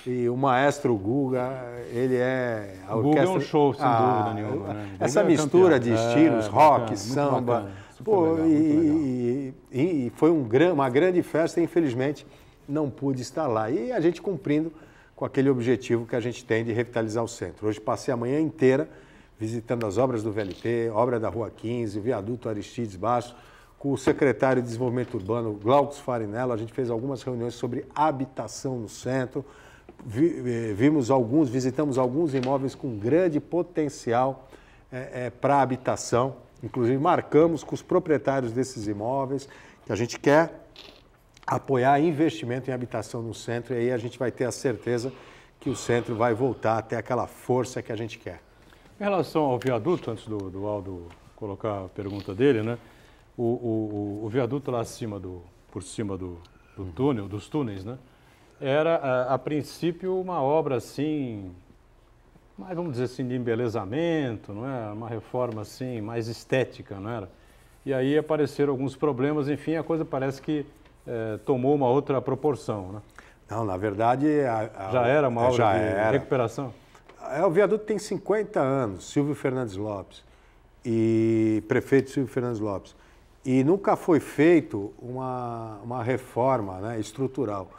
C: E o maestro Guga, ele é... A
A: O Guga é um show, sem dúvida nenhuma. Né?
C: Essa
A: Guga é
C: mistura
A: campeão.
C: de estilos, rock,
A: bacana,
C: samba.
A: muito bacana, super
C: Pô,
A: legal, muito legal.
C: e foi uma grande festa e, infelizmente, não pude estar lá. E a gente cumprindo com aquele objetivo que a gente tem de revitalizar o centro. Hoje passei a manhã inteira visitando as obras do VLT, obra da Rua 15, o viaduto Aristides Bastos, com o secretário de Desenvolvimento Urbano, Glaucus Farinello. A gente fez algumas reuniões sobre habitação no centro, visitamos alguns imóveis com grande potencial para habitação. Inclusive, marcamos com os proprietários desses imóveis que a gente quer apoiar investimento em habitação no centro, e aí a gente vai ter a certeza que o centro vai voltar a ter aquela força que a gente quer.
A: Em relação ao viaduto, antes do Aldo colocar a pergunta dele, né? O viaduto lá por cima do túnel, dos túneis, né? Era, a princípio, uma obra assim, mais, vamos dizer assim, de embelezamento, não é? Uma reforma assim, mais estética, não era? E aí apareceram alguns problemas, enfim, a coisa parece que tomou uma outra proporção, né?
C: Não, na verdade...
A: Já era uma obra de recuperação?
C: O viaduto tem 50 anos, Silvio Fernandes Lopes, e prefeito Silvio Fernandes Lopes. E nunca foi feito uma reforma, né, estrutural.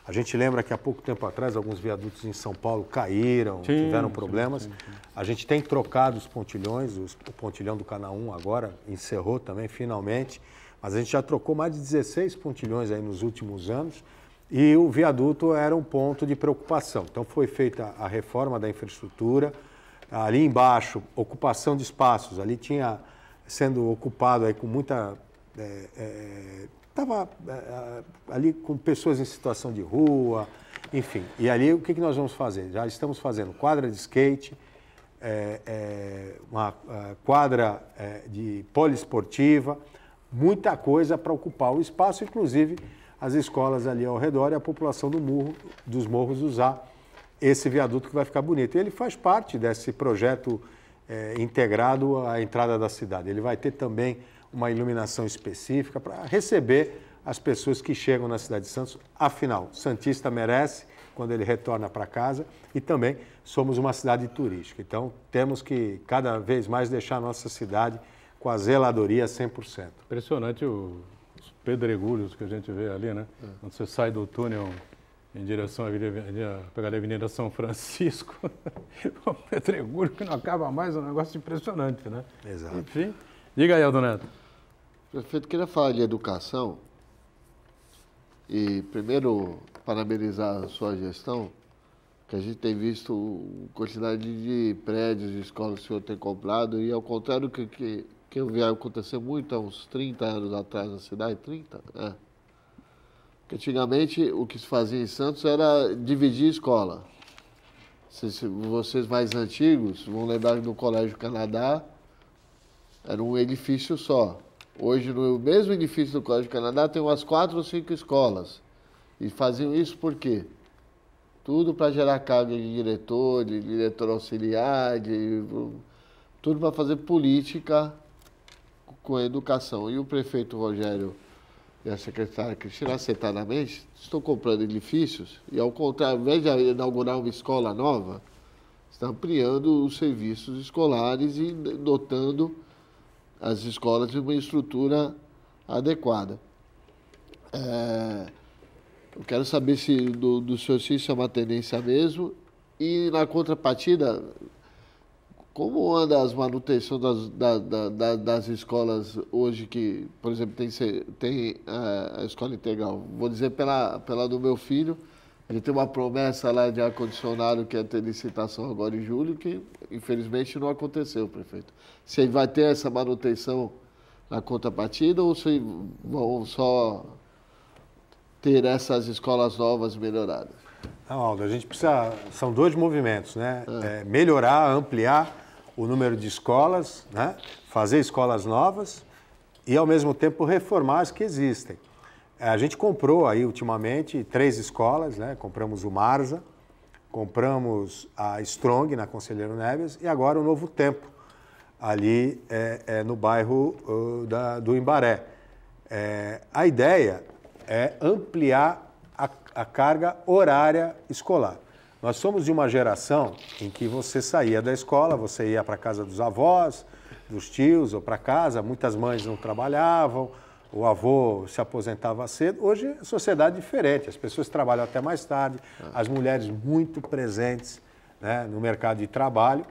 C: A gente lembra que há pouco tempo atrás alguns viadutos em São Paulo caíram, tiveram problemas. Sim. A gente tem trocado os pontilhões, o pontilhão do Cana 1 agora encerrou também, finalmente. Mas a gente já trocou mais de 16 pontilhões aí nos últimos anos e o viaduto era um ponto de preocupação. Então foi feita a reforma da infraestrutura. Ali embaixo, ocupação de espaços, ali tinha sendo ocupado aí com muita... Estava ali com pessoas em situação de rua, enfim. E ali o que nós vamos fazer? Já estamos fazendo quadra de skate, uma quadra de poliesportiva, muita coisa para ocupar o espaço, inclusive as escolas ali ao redor e a população dos morros usar esse viaduto que vai ficar bonito. E ele faz parte desse projeto integrado à entrada da cidade. Ele vai ter também uma iluminação específica para receber as pessoas que chegam na cidade de Santos. Afinal, santista merece quando ele retorna para casa e também somos uma cidade turística. Então, temos que cada vez mais deixar a nossa cidade com a zeladoria 100%.
A: Impressionante os pedregulhos que a gente vê ali, né? Quando você sai do túnel em direção à pegar a Avenida São Francisco, o pedregulho que não acaba mais, é um negócio impressionante, né?
C: Exato.
A: Enfim, diga aí, Aldo Neto.
B: Prefeito, queria falar de educação e primeiro parabenizar a sua gestão, que a gente tem visto a quantidade de prédios, de escolas que o senhor tem comprado e ao contrário que eu vi acontecer muito há uns 30 anos atrás na cidade, 30? Que antigamente o que se fazia em Santos era dividir escola. Se vocês mais antigos vão lembrar que no Colégio Canadá era um edifício só. Hoje, no mesmo edifício do Colégio Canadá, tem umas 4 ou 5 escolas. E faziam isso por quê? Tudo para gerar carga de diretor auxiliar, tudo para fazer política com a educação. E o prefeito Rogério e a secretária Cristina, acertadamente, estão comprando edifícios e, ao contrário, ao invés de inaugurar uma escola nova, estão ampliando os serviços escolares e dotando as escolas de uma estrutura adequada. Eu quero saber se do senhor se isso é uma tendência mesmo e, na contrapartida, como anda as manutenções das escolas hoje que, por exemplo, tem a escola integral? Vou dizer pela do meu filho, a gente tem uma promessa lá de ar-condicionado que ia ter licitação agora em julho, que infelizmente não aconteceu, prefeito. Se vai ter essa manutenção na contrapartida ou se vão só ter essas escolas novas melhoradas?
C: Não, Aldo, a gente precisa... São 2 movimentos, né? Melhorar, ampliar o número de escolas, né? Fazer escolas novas e, ao mesmo tempo, reformar as que existem. A gente comprou aí, ultimamente, 3 escolas, né? Compramos o Marza, compramos a Strong, na Conselheiro Neves, e agora o Novo Tempo, ali no bairro do Imbaré. A ideia é ampliar a carga horária escolar. Nós somos de uma geração em que você saía da escola, você ia para a casa dos avós, dos tios ou para casa, muitas mães não trabalhavam, o avô se aposentava cedo. Hoje a sociedade é diferente, as pessoas trabalham até mais tarde, as mulheres muito presentes, né, no mercado de trabalho.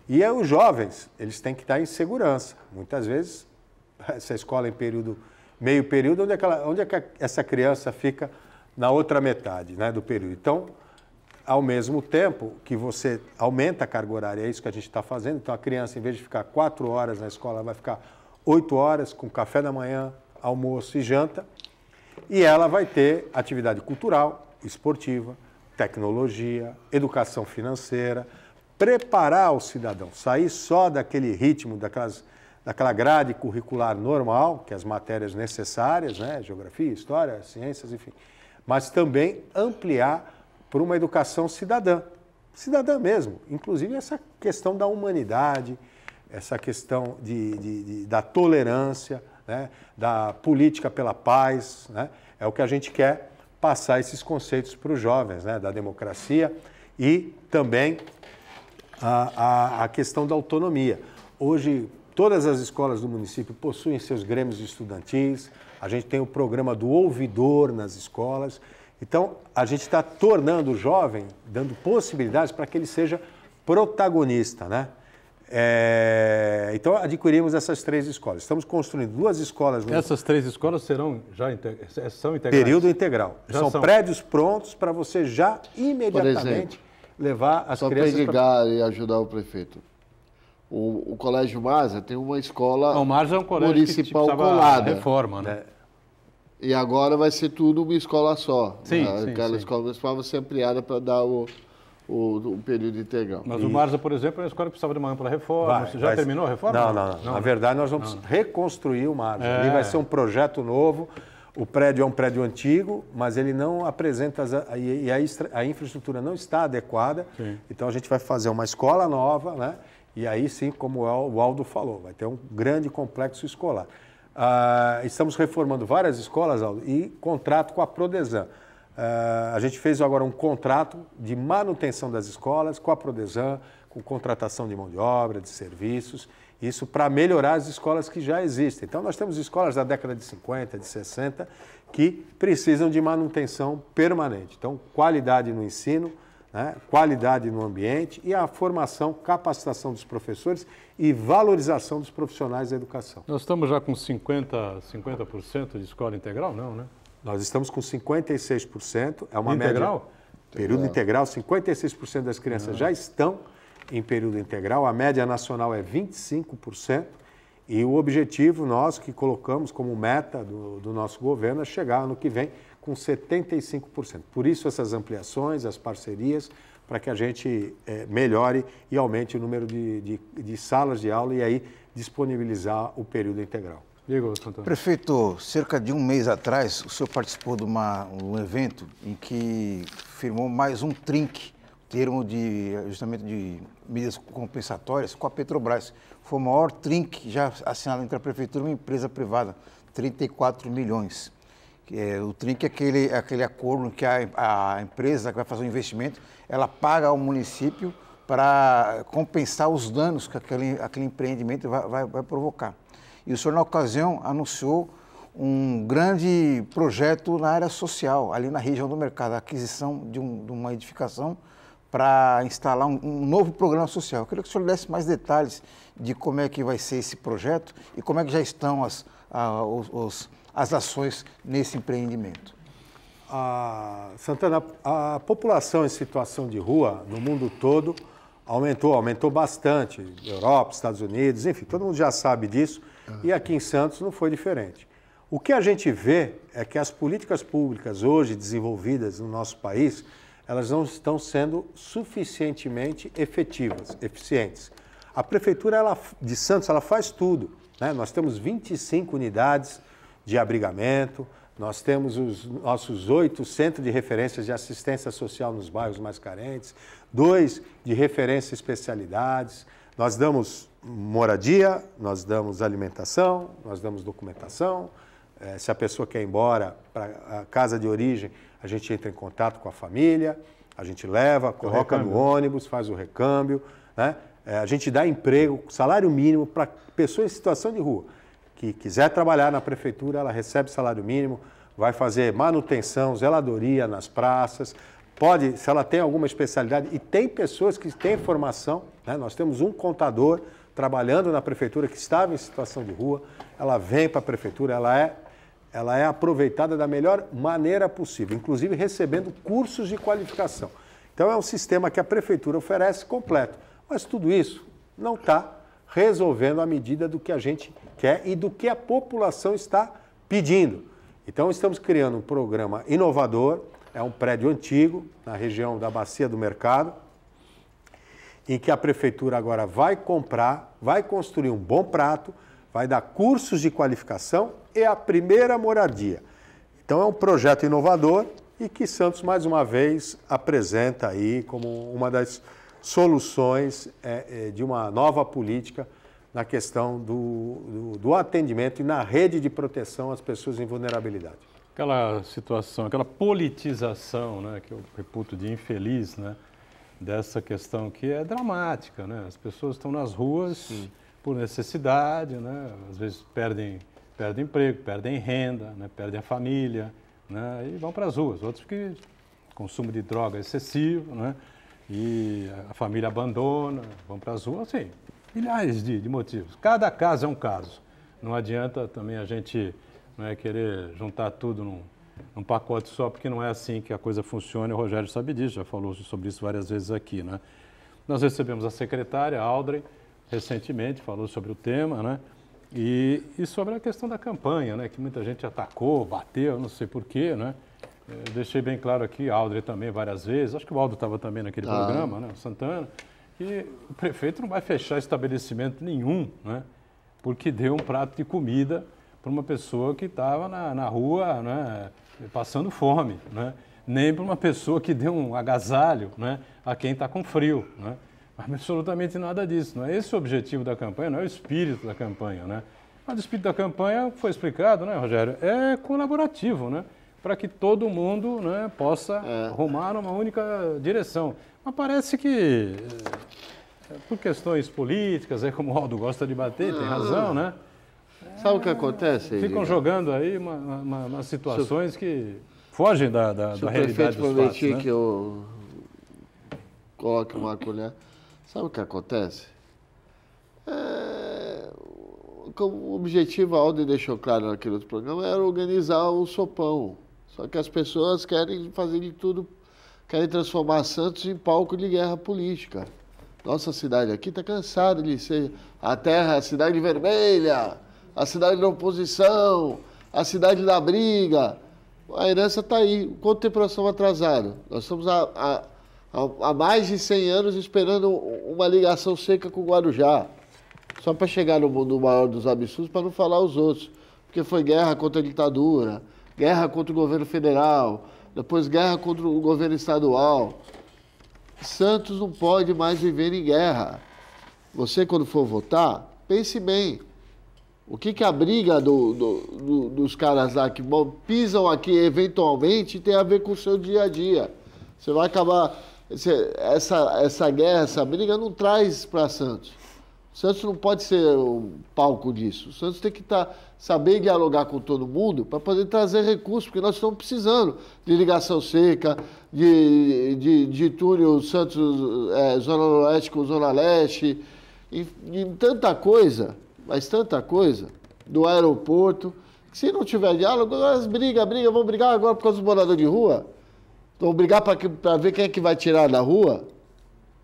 C: E os jovens, eles têm que estar em segurança. Muitas vezes, essa escola em meio período, onde é que essa criança fica na outra metade, né, do período? Então, ao mesmo tempo que você aumenta a carga horária, é isso que a gente está fazendo. Então, a criança, em vez de ficar 4 horas na escola, vai ficar 8 horas com café da manhã, almoço e janta. E ela vai ter atividade cultural, esportiva, tecnologia, educação financeira, preparar o cidadão, sair só daquele ritmo, daquela grade curricular normal, que é as matérias necessárias, né? Geografia, história, ciências, enfim, mas também ampliar por uma educação cidadã mesmo, inclusive essa questão da humanidade, essa questão da tolerância, né? Da política pela paz, né? É o que a gente quer passar esses conceitos para os jovens, né? Da democracia e também a questão da autonomia. Hoje, todas as escolas do município possuem seus grêmios estudantis, a gente tem o programa do ouvidor nas escolas. Então, a gente está tornando o jovem, dando possibilidades para que ele seja protagonista, né? Então, adquirimos essas 3 escolas. Estamos construindo 2 escolas.
A: Essas 3 escolas são integrais?
C: Período integral. São prédios prontos para você já imediatamente levar as crianças...
B: Só para ligar e ajudar o prefeito. O Colégio Marza tem uma escola
A: o Marza é um colégio
B: municipal
A: que
B: colada.
A: Reforma, né?
B: E agora vai ser tudo uma escola só.
A: Sim,
B: Aquela escola municipal vai ser ampliada para dar o período integral.
A: Mas o Marza, por exemplo, é uma escola que precisava de uma ampla reforma. Já terminou a reforma?
C: Não. Na verdade, nós vamos reconstruir o Marza. Ali vai ser um projeto novo. O prédio é um prédio antigo, mas ele não apresenta... a infraestrutura não está adequada. Sim. Então, a gente vai fazer uma escola nova, né? E aí sim, como o Aldo falou, vai ter um grande complexo escolar. Estamos reformando várias escolas, Aldo, e contrato com a Prodesan. A gente fez agora um contrato de manutenção das escolas com a Prodesan, com contratação de mão de obra, de serviços, isso para melhorar as escolas que já existem. Então, nós temos escolas da década de 50, de 60, que precisam de manutenção permanente. Então, qualidade no ensino, né? Qualidade no ambiente e a formação, capacitação dos professores e valorização dos profissionais da educação.
A: Nós estamos já com 50% de escola integral? Não, né?
C: Nós estamos com 56%. É uma
A: integral?
C: Média, período integral, 56% das crianças já estão em período integral. A média nacional é 25%. E o objetivo nosso, que colocamos como meta do nosso governo, é chegar ano que vem com 75%. Por isso essas ampliações, as parcerias, para que a gente melhore e aumente o número de salas de aula e aí disponibilizar o período integral.
D: Prefeito, cerca de um mês atrás, o senhor participou de um evento em que firmou mais um trinque, termo de ajustamento de medidas compensatórias com a Petrobras. Foi o maior trinque já assinado entre a Prefeitura e uma empresa privada, 34 milhões. O trinque é aquele acordo que a empresa que vai fazer o investimento, ela paga ao município para compensar os danos que aquele empreendimento vai provocar. E o senhor, na ocasião, anunciou um grande projeto na área social, ali na região do mercado, a aquisição de uma edificação para instalar um novo programa social. Eu queria que o senhor desse mais detalhes de como é que vai ser esse projeto e como é que já estão as ações nesse empreendimento.
C: Santana, a população em situação de rua no mundo todo aumentou bastante. Europa, Estados Unidos, enfim, todo mundo já sabe disso. E aqui em Santos não foi diferente. O que a gente vê é que as políticas públicas hoje desenvolvidas no nosso país, elas não estão sendo suficientemente eficientes. A Prefeitura de Santos ela faz tudo, né? Nós temos 25 unidades de abrigamento, Nós temos os nossos 8 centros de referências de assistência social nos bairros mais carentes, 2 de referência especialidades. Nós damos moradia, nós damos alimentação, nós damos documentação. Se a pessoa quer ir embora para a casa de origem, a gente entra em contato com a família, a gente leva, coloca no ônibus, faz o recâmbio, né? A gente dá emprego, salário mínimo para pessoa em situação de rua que quiser trabalhar na prefeitura, ela recebe salário mínimo, vai fazer manutenção, zeladoria nas praças, pode, se ela tem alguma especialidade, e tem pessoas que têm formação, né? Nós temos um contador trabalhando na prefeitura que estava em situação de rua, ela vem para a prefeitura, ela é aproveitada da melhor maneira possível, inclusive recebendo cursos de qualificação. Então é um sistema que a prefeitura oferece completo, mas tudo isso não está resolvendo à medida do que a gente quer e do que a população está pedindo. Então estamos criando um programa inovador, é um prédio antigo, na região da Bacia do Mercado, em que a prefeitura agora vai comprar, vai construir um bom prato, vai dar cursos de qualificação e a primeira moradia. Então é um projeto inovador e que Santos, mais uma vez, apresenta aí como uma das soluções de uma nova política na questão do atendimento e na rede de proteção às pessoas em vulnerabilidade.
A: Aquela situação, aquela politização, né, que eu reputo de infeliz, né, dessa questão que é dramática, né? As pessoas estão nas ruas por necessidade, né? Às vezes perdem emprego, perdem renda, né? Perdem a família, né? E vão para as ruas. Outros que consumo de droga excessivo, né? E a família abandona, vão para as ruas, assim, milhares de motivos. Cada caso é um caso. Não adianta também a gente, né, querer juntar tudo num pacote só, porque não é assim que a coisa funciona. O Rogério sabe disso, já falou sobre isso várias vezes aqui, né? Nós recebemos a secretária, Audrey, recentemente, falou sobre o tema, né? E sobre a questão da campanha, né? Que muita gente atacou, bateu, não sei porquê, né? Eu deixei bem claro aqui, a Audrey também várias vezes, acho que o Aldo estava também naquele programa, né? O Santana, que o prefeito não vai fechar estabelecimento nenhum, né? Porque deu um prato de comida para uma pessoa que estava na rua, né, passando fome, né? Nem para uma pessoa que deu um agasalho, né, a quem está com frio, né? Absolutamente nada disso. Não é esse o objetivo da campanha, não é o espírito da campanha, né? Mas o espírito da campanha, foi explicado, né, Rogério, é colaborativo, né? Para que todo mundo, né, possa rumar numa única direção. Mas parece que, por questões políticas, como o Aldo gosta de bater, tem razão, né?
B: Sabe o que acontece?
A: Ficam jogando aí umas situações que fogem da realidade dos fatos. Se o prefeito
B: permitir,
A: né?
B: Que eu coloque uma colher. Sabe o que acontece? O objetivo, a Aldo deixou claro naquele outro programa, era organizar o sopão. Só que as pessoas querem fazer de tudo, querem transformar Santos em palco de guerra política. Nossa cidade aqui está cansada de ser a cidade vermelha, a cidade da oposição, a cidade da briga. A herança está aí. Quanto tempo nós estamos atrasados? Nós estamos há mais de 100 anos esperando uma ligação seca com o Guarujá. Só para chegar no mundo maior dos absurdos, para não falar os outros. Porque foi guerra contra a ditadura, guerra contra o governo federal, depois guerra contra o governo estadual. Santos não pode mais viver em guerra. Você, quando for votar, pense bem. O que a briga dos caras lá que pisam aqui eventualmente tem a ver com o seu dia a dia? Você vai acabar... Essa guerra, essa briga não traz para Santos. Santos não pode ser o palco disso. O Santos tem que saber dialogar com todo mundo para poder trazer recursos, porque nós estamos precisando de ligação seca, de túnel Santos, Zona Noroeste com Zona Leste, e tanta coisa, mas tanta coisa, do aeroporto, que se não tiver diálogo, nós vamos brigar agora por causa dos moradores de rua? Vamos brigar para ver quem é que vai tirar da rua?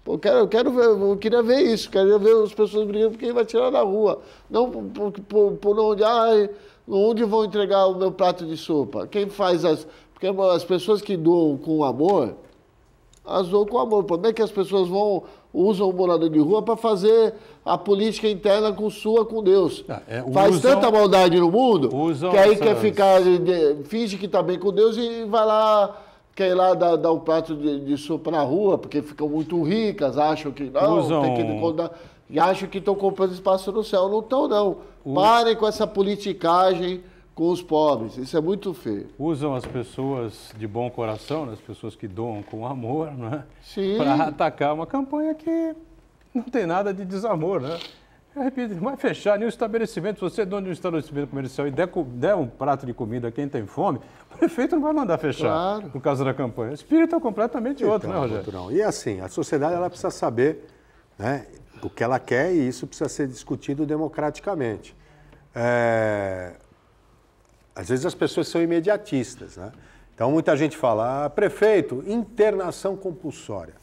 B: Pô, eu queria ver isso, queria ver as pessoas brigando por quem vai tirar da rua. Não por onde vão entregar o meu prato de sopa. Quem faz porque as pessoas que doam com amor, elas doam com amor. O problema é que as pessoas vão usam o morador de rua para fazer a política interna com Deus. Faz tanta maldade no mundo que aí quer ficar, finge que está bem com Deus e vai lá, quer ir lá dar um prato de sopa na rua, porque ficam muito ricas, acham que não, tem que contar, e acham que estão comprando espaço no céu. Não estão, não. Parem com essa politicagem com os pobres, isso é muito feio.
A: Usam as pessoas de bom coração, né? As pessoas que doam com amor, né?
B: Sim.
A: Para atacar uma campanha que não tem nada de desamor, né? Eu repito, vai fechar nenhum estabelecimento. Se você é dono de um estabelecimento comercial e der um prato de comida a quem tem fome, o prefeito não vai mandar fechar, por causa da campanha. O espírito é completamente outro, né, Rogério?
C: Doutorão, e assim, a sociedade ela precisa saber, né, o que ela quer e isso precisa ser discutido democraticamente. Às vezes as pessoas são imediatistas, né? Então muita gente fala, prefeito, internação compulsória.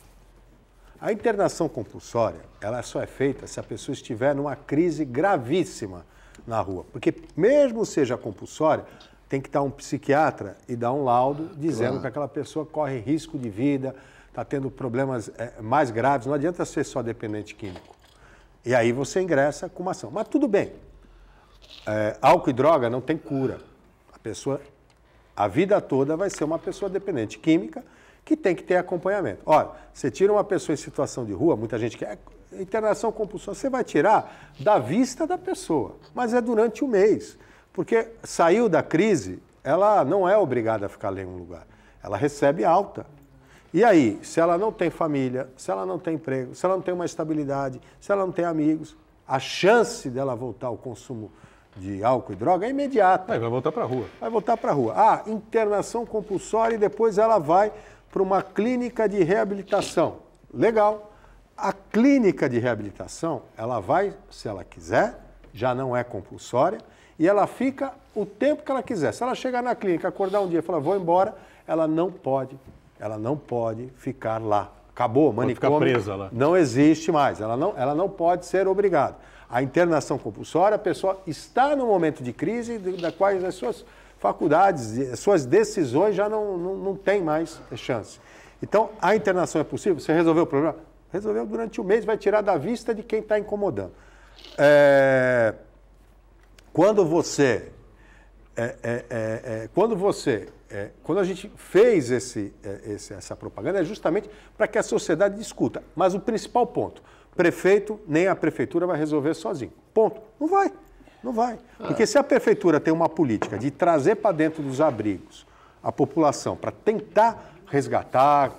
C: A internação compulsória, ela só é feita se a pessoa estiver numa crise gravíssima na rua. Porque mesmo seja compulsória, tem que estar um psiquiatra e dar um laudo dizendo que aquela pessoa corre risco de vida, está tendo problemas mais graves. Não adianta ser só dependente químico. E aí você ingressa com uma ação. Mas tudo bem. Álcool e droga não tem cura. Pessoa, a vida toda vai ser uma pessoa dependente química que tem que ter acompanhamento. Olha, você tira uma pessoa em situação de rua, muita gente quer internação compulsória, você vai tirar da vista da pessoa, mas é durante o mês, porque saiu da crise, ela não é obrigada a ficar em um lugar, ela recebe alta. E aí, se ela não tem família, se ela não tem emprego, se ela não tem uma estabilidade, se ela não tem amigos, a chance dela voltar ao consumo de álcool e droga é imediata.
A: Vai voltar para a rua.
C: Vai voltar para a rua. Internação compulsória e depois ela vai para uma clínica de reabilitação. Legal. A clínica de reabilitação, ela vai, se ela quiser, já não é compulsória, e ela fica o tempo que ela quiser. Se ela chegar na clínica, acordar um dia e falar, vou embora, ela não pode ficar lá. Acabou, manicômio.
A: Pode ficar presa lá.
C: Não existe mais, ela não pode ser obrigada. A internação compulsória, a pessoa está no momento de crise, da qual as suas faculdades, as suas decisões já não têm mais chance. Então, a internação é possível? Você resolveu o problema? Resolveu durante o mês, vai tirar da vista de quem está incomodando. Quando a gente fez essa propaganda, é justamente para que a sociedade discuta. Mas o principal ponto, prefeito nem a prefeitura vai resolver sozinho. Ponto. Não vai. Não vai. Porque se a prefeitura tem uma política de trazer para dentro dos abrigos a população para tentar resgatar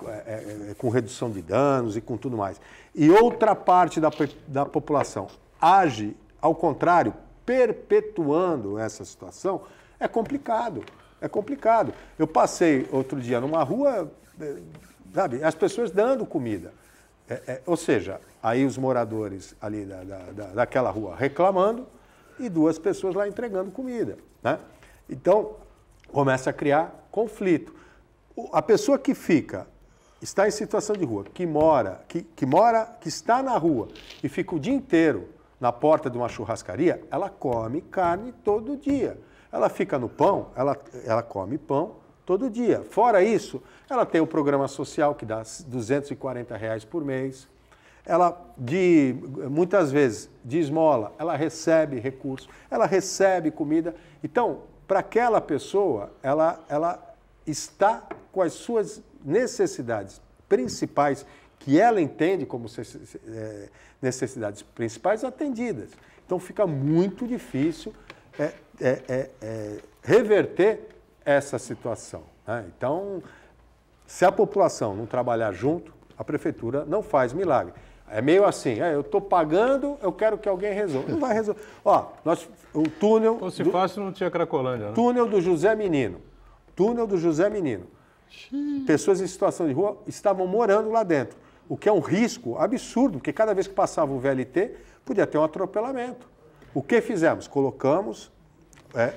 C: com redução de danos e com tudo mais, e outra parte da população age ao contrário, perpetuando essa situação, é complicado. É complicado. Eu passei outro dia numa rua, sabe, as pessoas dando comida. Ou seja, aí os moradores ali daquela rua reclamando e duas pessoas lá entregando comida, né? Então, começa a criar conflito. A pessoa que está em situação de rua, que está na rua e fica o dia inteiro na porta de uma churrascaria, ela come carne todo dia. Ela fica no pão, ela come pão todo dia. Fora isso, ela tem o programa social que dá R$240 por mês. Ela, muitas vezes, de esmola, ela recebe recursos, ela recebe comida. Então, para aquela pessoa, ela está com as suas necessidades principais, que ela entende como necessidades principais, atendidas. Então, fica muito difícil reverter essa situação, né? Então, se a população não trabalhar junto, a prefeitura não faz milagre. É meio assim, eu estou pagando, eu quero que alguém resolva. Não vai resolver. Ó, o túnel...
A: Ou se fácil, não tinha Cracolândia, né?
C: Túnel do José Menino. Túnel do José Menino. Pessoas em situação de rua estavam morando lá dentro, o que é um risco absurdo, porque cada vez que passava o VLT, podia ter um atropelamento. O que fizemos? Colocamos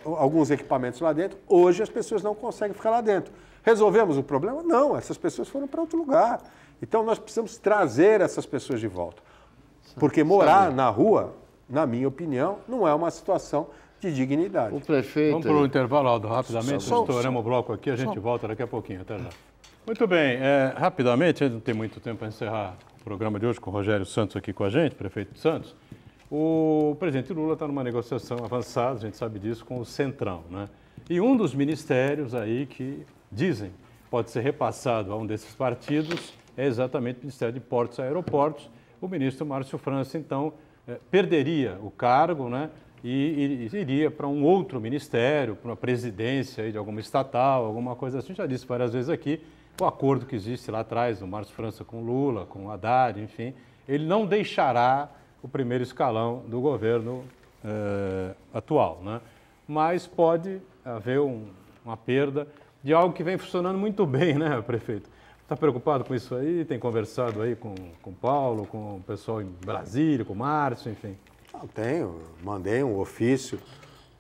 C: alguns equipamentos lá dentro. Hoje as pessoas não conseguem ficar lá dentro. Resolvemos o problema? Não, essas pessoas foram para outro lugar. Então nós precisamos trazer essas pessoas de volta. Porque morar na rua, na minha opinião, não é uma situação de dignidade.
B: O prefeito...
A: Vamos para o intervalo, Aldo, rapidamente. Estouramos o bloco aqui, a gente volta daqui a pouquinho. Até já. Muito bem, rapidamente, a gente não tem muito tempo para encerrar programa de hoje com o Rogério Santos aqui com a gente, prefeito de Santos, o presidente Lula está numa negociação avançada, a gente sabe disso, com o Centrão, né? E um dos ministérios aí que dizem pode ser repassado a um desses partidos é exatamente o Ministério de Portos e Aeroportos. O ministro Márcio França, então, perderia o cargo, né? E iria para um outro ministério, para uma presidência aí de alguma estatal, alguma coisa assim. Já disse várias vezes aqui, o acordo que existe lá atrás do Márcio França com Lula, com Haddad, enfim, ele não deixará o primeiro escalão do governo atual, né? Mas pode haver uma perda de algo que vem funcionando muito bem, né, prefeito? Está preocupado com isso aí? Tem conversado aí com o Paulo, com o pessoal em Brasília, com o Márcio, enfim?
C: Não, tenho. Mandei um ofício,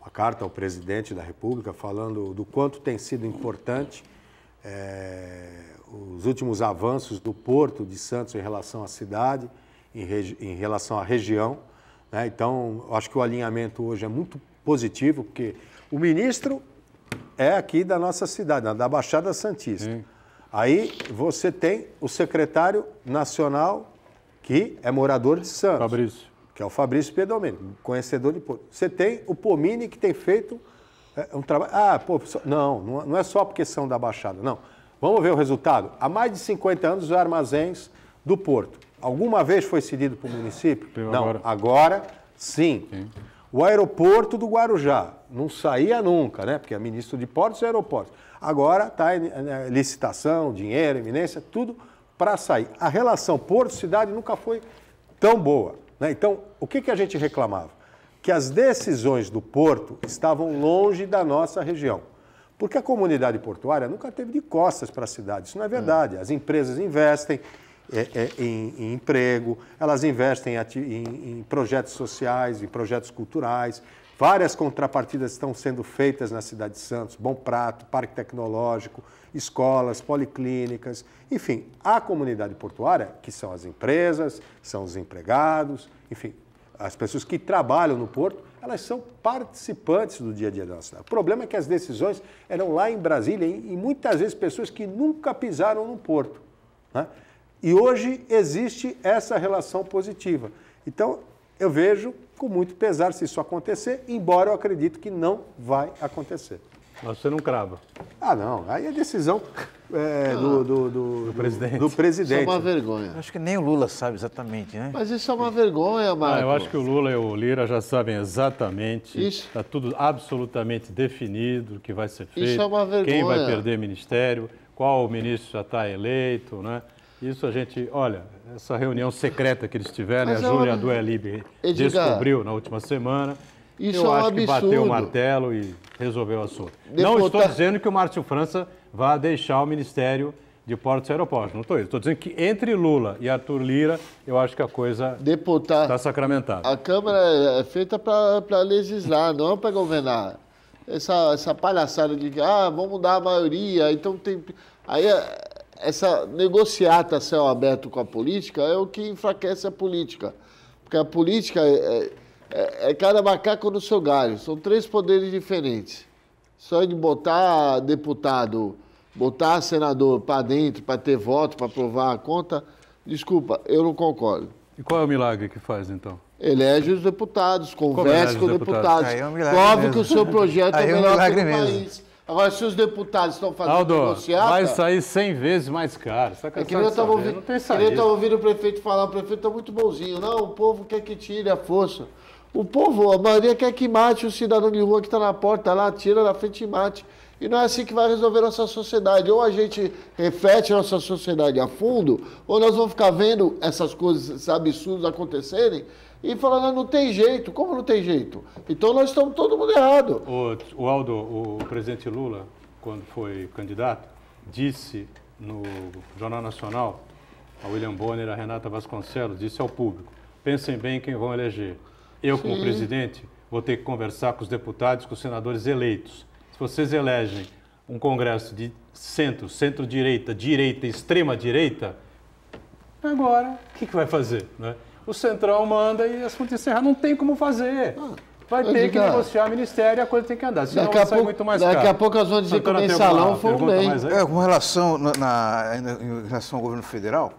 C: uma carta ao presidente da República falando do quanto tem sido importante os últimos avanços do Porto de Santos em relação à cidade, em relação à região, né? Então, acho que o alinhamento hoje é muito positivo, porque o ministro é aqui da nossa cidade, da Baixada Santista. Sim. Aí você tem o secretário nacional, que é morador de Santos.
A: Fabrício.
C: Que é o Fabrício Piedomenico, conhecedor de Porto. Você tem o Pomini, que tem feito um trabalho... não é só porque são da Baixada, não. Vamos ver o resultado. Há mais de 50 anos, os armazéns do Porto. Alguma vez foi cedido para o município? Não, agora sim. O aeroporto do Guarujá, não saía nunca, né? Porque é ministro de Portos e Aeroportos. Agora está em licitação, dinheiro, eminência, tudo para sair. A relação Porto-cidade nunca foi tão boa, né? Então, o que a gente reclamava? Que as decisões do Porto estavam longe da nossa região. Porque a comunidade portuária nunca teve de costas para a cidade. Isso não é verdade. As empresas investem em emprego, elas investem em projetos sociais, em projetos culturais. Várias contrapartidas estão sendo feitas na cidade de Santos, Bom Prato, Parque Tecnológico, escolas, policlínicas, enfim, a comunidade portuária, que são as empresas, são os empregados, enfim, as pessoas que trabalham no porto, elas são participantes do dia a dia da cidade. O problema é que as decisões eram lá em Brasília e muitas vezes pessoas que nunca pisaram no porto, né? E hoje existe essa relação positiva. Então, eu vejo com muito pesar se isso acontecer, embora eu acredito que não vai acontecer.
A: Mas você não crava?
C: Ah, não. Aí é decisão do presidente. Do presidente.
B: Isso é uma vergonha.
D: Acho que nem o Lula sabe exatamente, né?
B: Mas isso é uma vergonha, Marco.
A: Eu acho que o Lula e o Lira já sabem exatamente. Está tudo absolutamente definido o que vai ser feito.
B: Isso é uma vergonha.
A: Quem vai perder ministério, qual ministro já está eleito, né? Isso a gente, olha, essa reunião secreta que eles tiveram, a Júlia Duelib descobriu na última semana.
B: Isso
A: eu
B: é um
A: acho
B: absurdo.
A: que bateu o martelo e resolveu o assunto. Não estou dizendo que o Márcio França vá deixar o Ministério de Portos e Aeroportos, não estou. Estou dizendo que entre Lula e Arthur Lira, eu acho que a coisa está sacramentada.
B: A Câmara é feita para legislar, não para governar. Essa palhaçada de que vamos dar a maioria, então tem... Aí essa negociata a céu aberto com a política é o que enfraquece a política. Porque a política é cada macaco no seu galho. São 3 poderes diferentes. Só de botar deputado, botar senador para dentro, para ter voto, para aprovar a conta, desculpa, eu não concordo.
A: E qual é o milagre que faz, então?
B: Elege os deputados, converse com os deputados. Prove que o seu projeto é melhor que o país. Agora, se os deputados estão fazendo negociata...
A: vai sair 100 vezes mais caro.
B: É que eu estava ouvindo o prefeito falar, o prefeito está muito bonzinho. Não, o povo quer que tire a força. O povo, a maioria quer que mate o cidadão de rua que está na porta lá, tira da frente e mate. E não é assim que vai resolver nossa sociedade. Ou a gente reflete a nossa sociedade a fundo, ou nós vamos ficar vendo essas coisas, esses absurdos acontecerem, e falando, não tem jeito. Como não tem jeito? Então nós estamos todo mundo errado.
A: O Aldo, o presidente Lula, quando foi candidato, disse no Jornal Nacional, a William Bonner, a Renata Vasconcelos, disse ao público, pensem bem quem vão eleger. Eu, como presidente, vou ter que conversar com os deputados, com os senadores eleitos. Se vocês elegem um congresso de centro, centro-direita, direita, extrema-direita, agora, o que vai fazer, né? O Centrão manda e assunto encerrado. Não tem como fazer. Vai ter que negociar ministério e a coisa tem que andar. Senão vai sair muito mais caro.
B: Daqui a pouco nós vamos dizer que o mensalão foi um bem.
D: Com relação, em relação ao governo federal,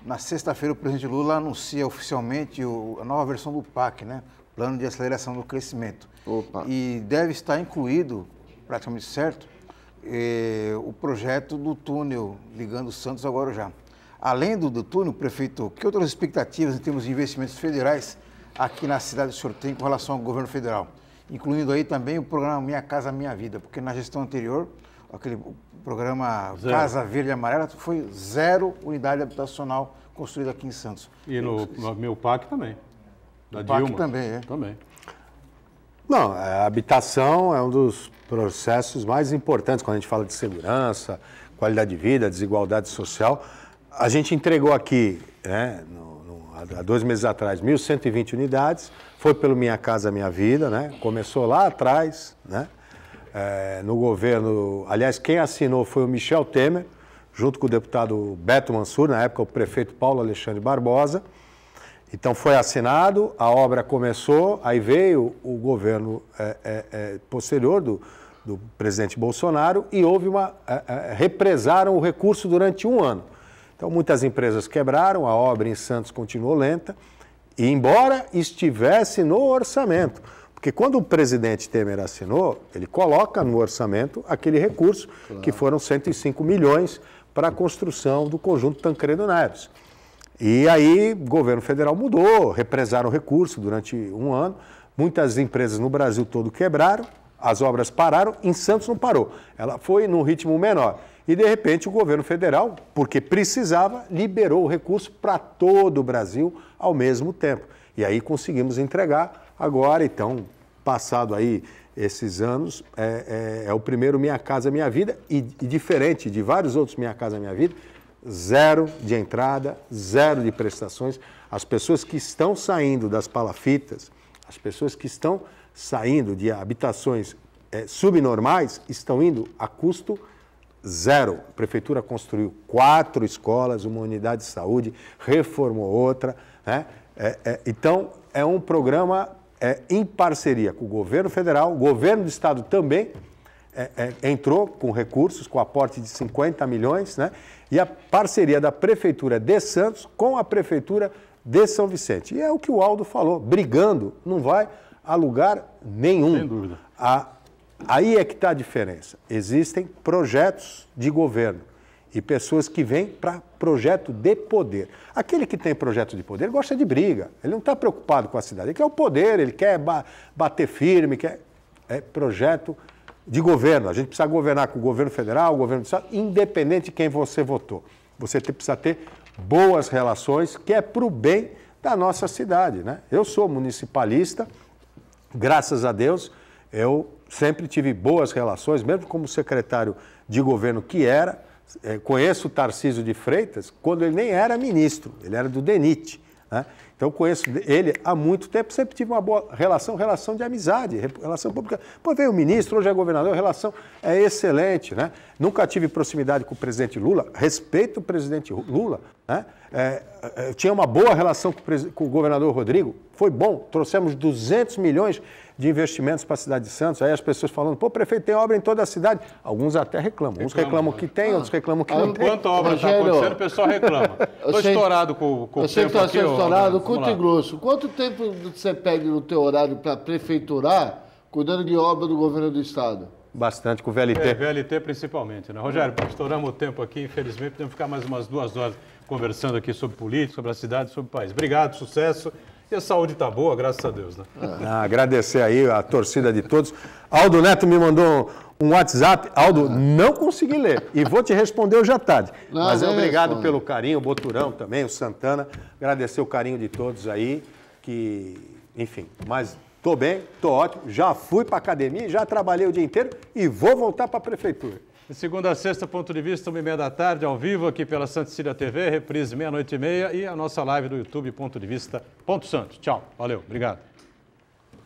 D: Na sexta-feira, o presidente Lula anuncia oficialmente a nova versão do PAC, né? Plano de Aceleração do Crescimento.
B: Opa.
D: E deve estar incluído, praticamente certo, o projeto do túnel ligando Santos ao Guarujá. Além do túnel, prefeito, que outras expectativas em termos de investimentos federais aqui na cidade o senhor tem com relação ao governo federal? Incluindo aí também o programa Minha Casa Minha Vida, porque na gestão anterior, o programa Casa Verde e Amarela foi 0 unidade habitacional construída aqui em Santos.
A: E no meu PAC também. Da
D: PAC
A: Dilma.
D: também, é?
A: Também.
C: Não, a habitação é um dos processos mais importantes quando a gente fala de segurança, qualidade de vida, desigualdade social. A gente entregou aqui, né, há 2 meses atrás, 1.120 unidades, foi pelo Minha Casa Minha Vida, né? Começou lá atrás, né? No governo, aliás, quem assinou foi o Michel Temer, junto com o deputado Beto Mansur, na época o prefeito Paulo Alexandre Barbosa. Então foi assinado, a obra começou, aí veio o governo posterior do presidente Bolsonaro e houve represaram o recurso durante 1 ano. Então muitas empresas quebraram, a obra em Santos continuou lenta, e embora estivesse no orçamento, porque quando o presidente Temer assinou, ele coloca no orçamento aquele recurso, que foram 105 milhões para a construção do conjunto Tancredo Neves. E aí o governo federal mudou, represaram o recurso durante 1 ano, muitas empresas no Brasil todo quebraram, as obras pararam, em Santos não parou, ela foi num ritmo menor. E de repente o governo federal, porque precisava, liberou o recurso para todo o Brasil ao mesmo tempo. E aí conseguimos entregar agora, então, passado aí esses anos, é o primeiro Minha Casa Minha Vida e diferente de vários outros Minha Casa Minha Vida, 0 de entrada, 0 de prestações. As pessoas que estão saindo das palafitas, as pessoas que estão saindo de habitações subnormais, estão indo a custo 0. A prefeitura construiu 4 escolas, uma unidade de saúde, reformou outra, né? Então, é um programa em parceria com o governo federal, o governo do estado também entrou com recursos, com aporte de 50 milhões, né? E a parceria da Prefeitura de Santos com a Prefeitura de São Vicente. E é o que o Aldo falou, brigando não vai a lugar nenhum.
A: Sem dúvida.
C: Aí é que está a diferença. Existem projetos de governo e pessoas que vêm para projeto de poder. Aquele que tem projeto de poder gosta de briga, ele não está preocupado com a cidade, ele quer o poder, ele quer bater firme, quer projeto de governo. A gente precisa governar com o governo federal, o governo do estado, independente de quem você votou. Você precisa ter boas relações, que é para o bem da nossa cidade, né? Eu sou municipalista, graças a Deus, eu sempre tive boas relações, mesmo como secretário de governo que era. Conheço o Tarcísio de Freitas quando ele nem era ministro, ele era do DENIT, né? Então conheço ele há muito tempo, sempre tive uma boa relação de amizade, relação pública. Pô, veio o ministro, hoje é governador, a relação é excelente, né? Nunca tive proximidade com o presidente Lula, respeito o presidente Lula, né? Tinha uma boa relação com o governador Rodrigo, foi bom, trouxemos 200 milhões de investimentos para a cidade de Santos, aí as pessoas falando, pô, prefeito, tem obra em toda a cidade. Alguns até reclamam, uns reclamam que tem, outros reclamam que não tem.
A: Enquanto a obra está acontecendo, o pessoal reclama. Estou estourado com o tempo aqui.
B: Eu sei que está estourado, curto e grosso. Quanto tempo você perde no teu horário para prefeiturar, cuidando de obra do governo do estado?
C: Bastante, com o VLT.
A: VLT principalmente, né? Rogério, estouramos o tempo aqui, infelizmente, podemos ficar mais umas 2 horas conversando aqui sobre política, sobre a cidade, sobre o país. Obrigado, sucesso. E a saúde está boa, graças a Deus, né?
C: Agradecer aí a torcida de todos. Aldo Neto me mandou um WhatsApp. Aldo, não consegui ler. E vou te responder hoje à tarde. Mas obrigado pelo carinho, o Boturão também, o Santana. Agradecer o carinho de todos aí. Enfim, mas estou bem, estou ótimo. Já fui para a academia, já trabalhei o dia inteiro e vou voltar para a prefeitura.
A: De segunda a sexta, ponto de vista, 1h30 da tarde, ao vivo aqui pela Santa Cecília TV, reprise 00:30 e a nossa live do YouTube, ponto de vista, Santos. Tchau, valeu, obrigado.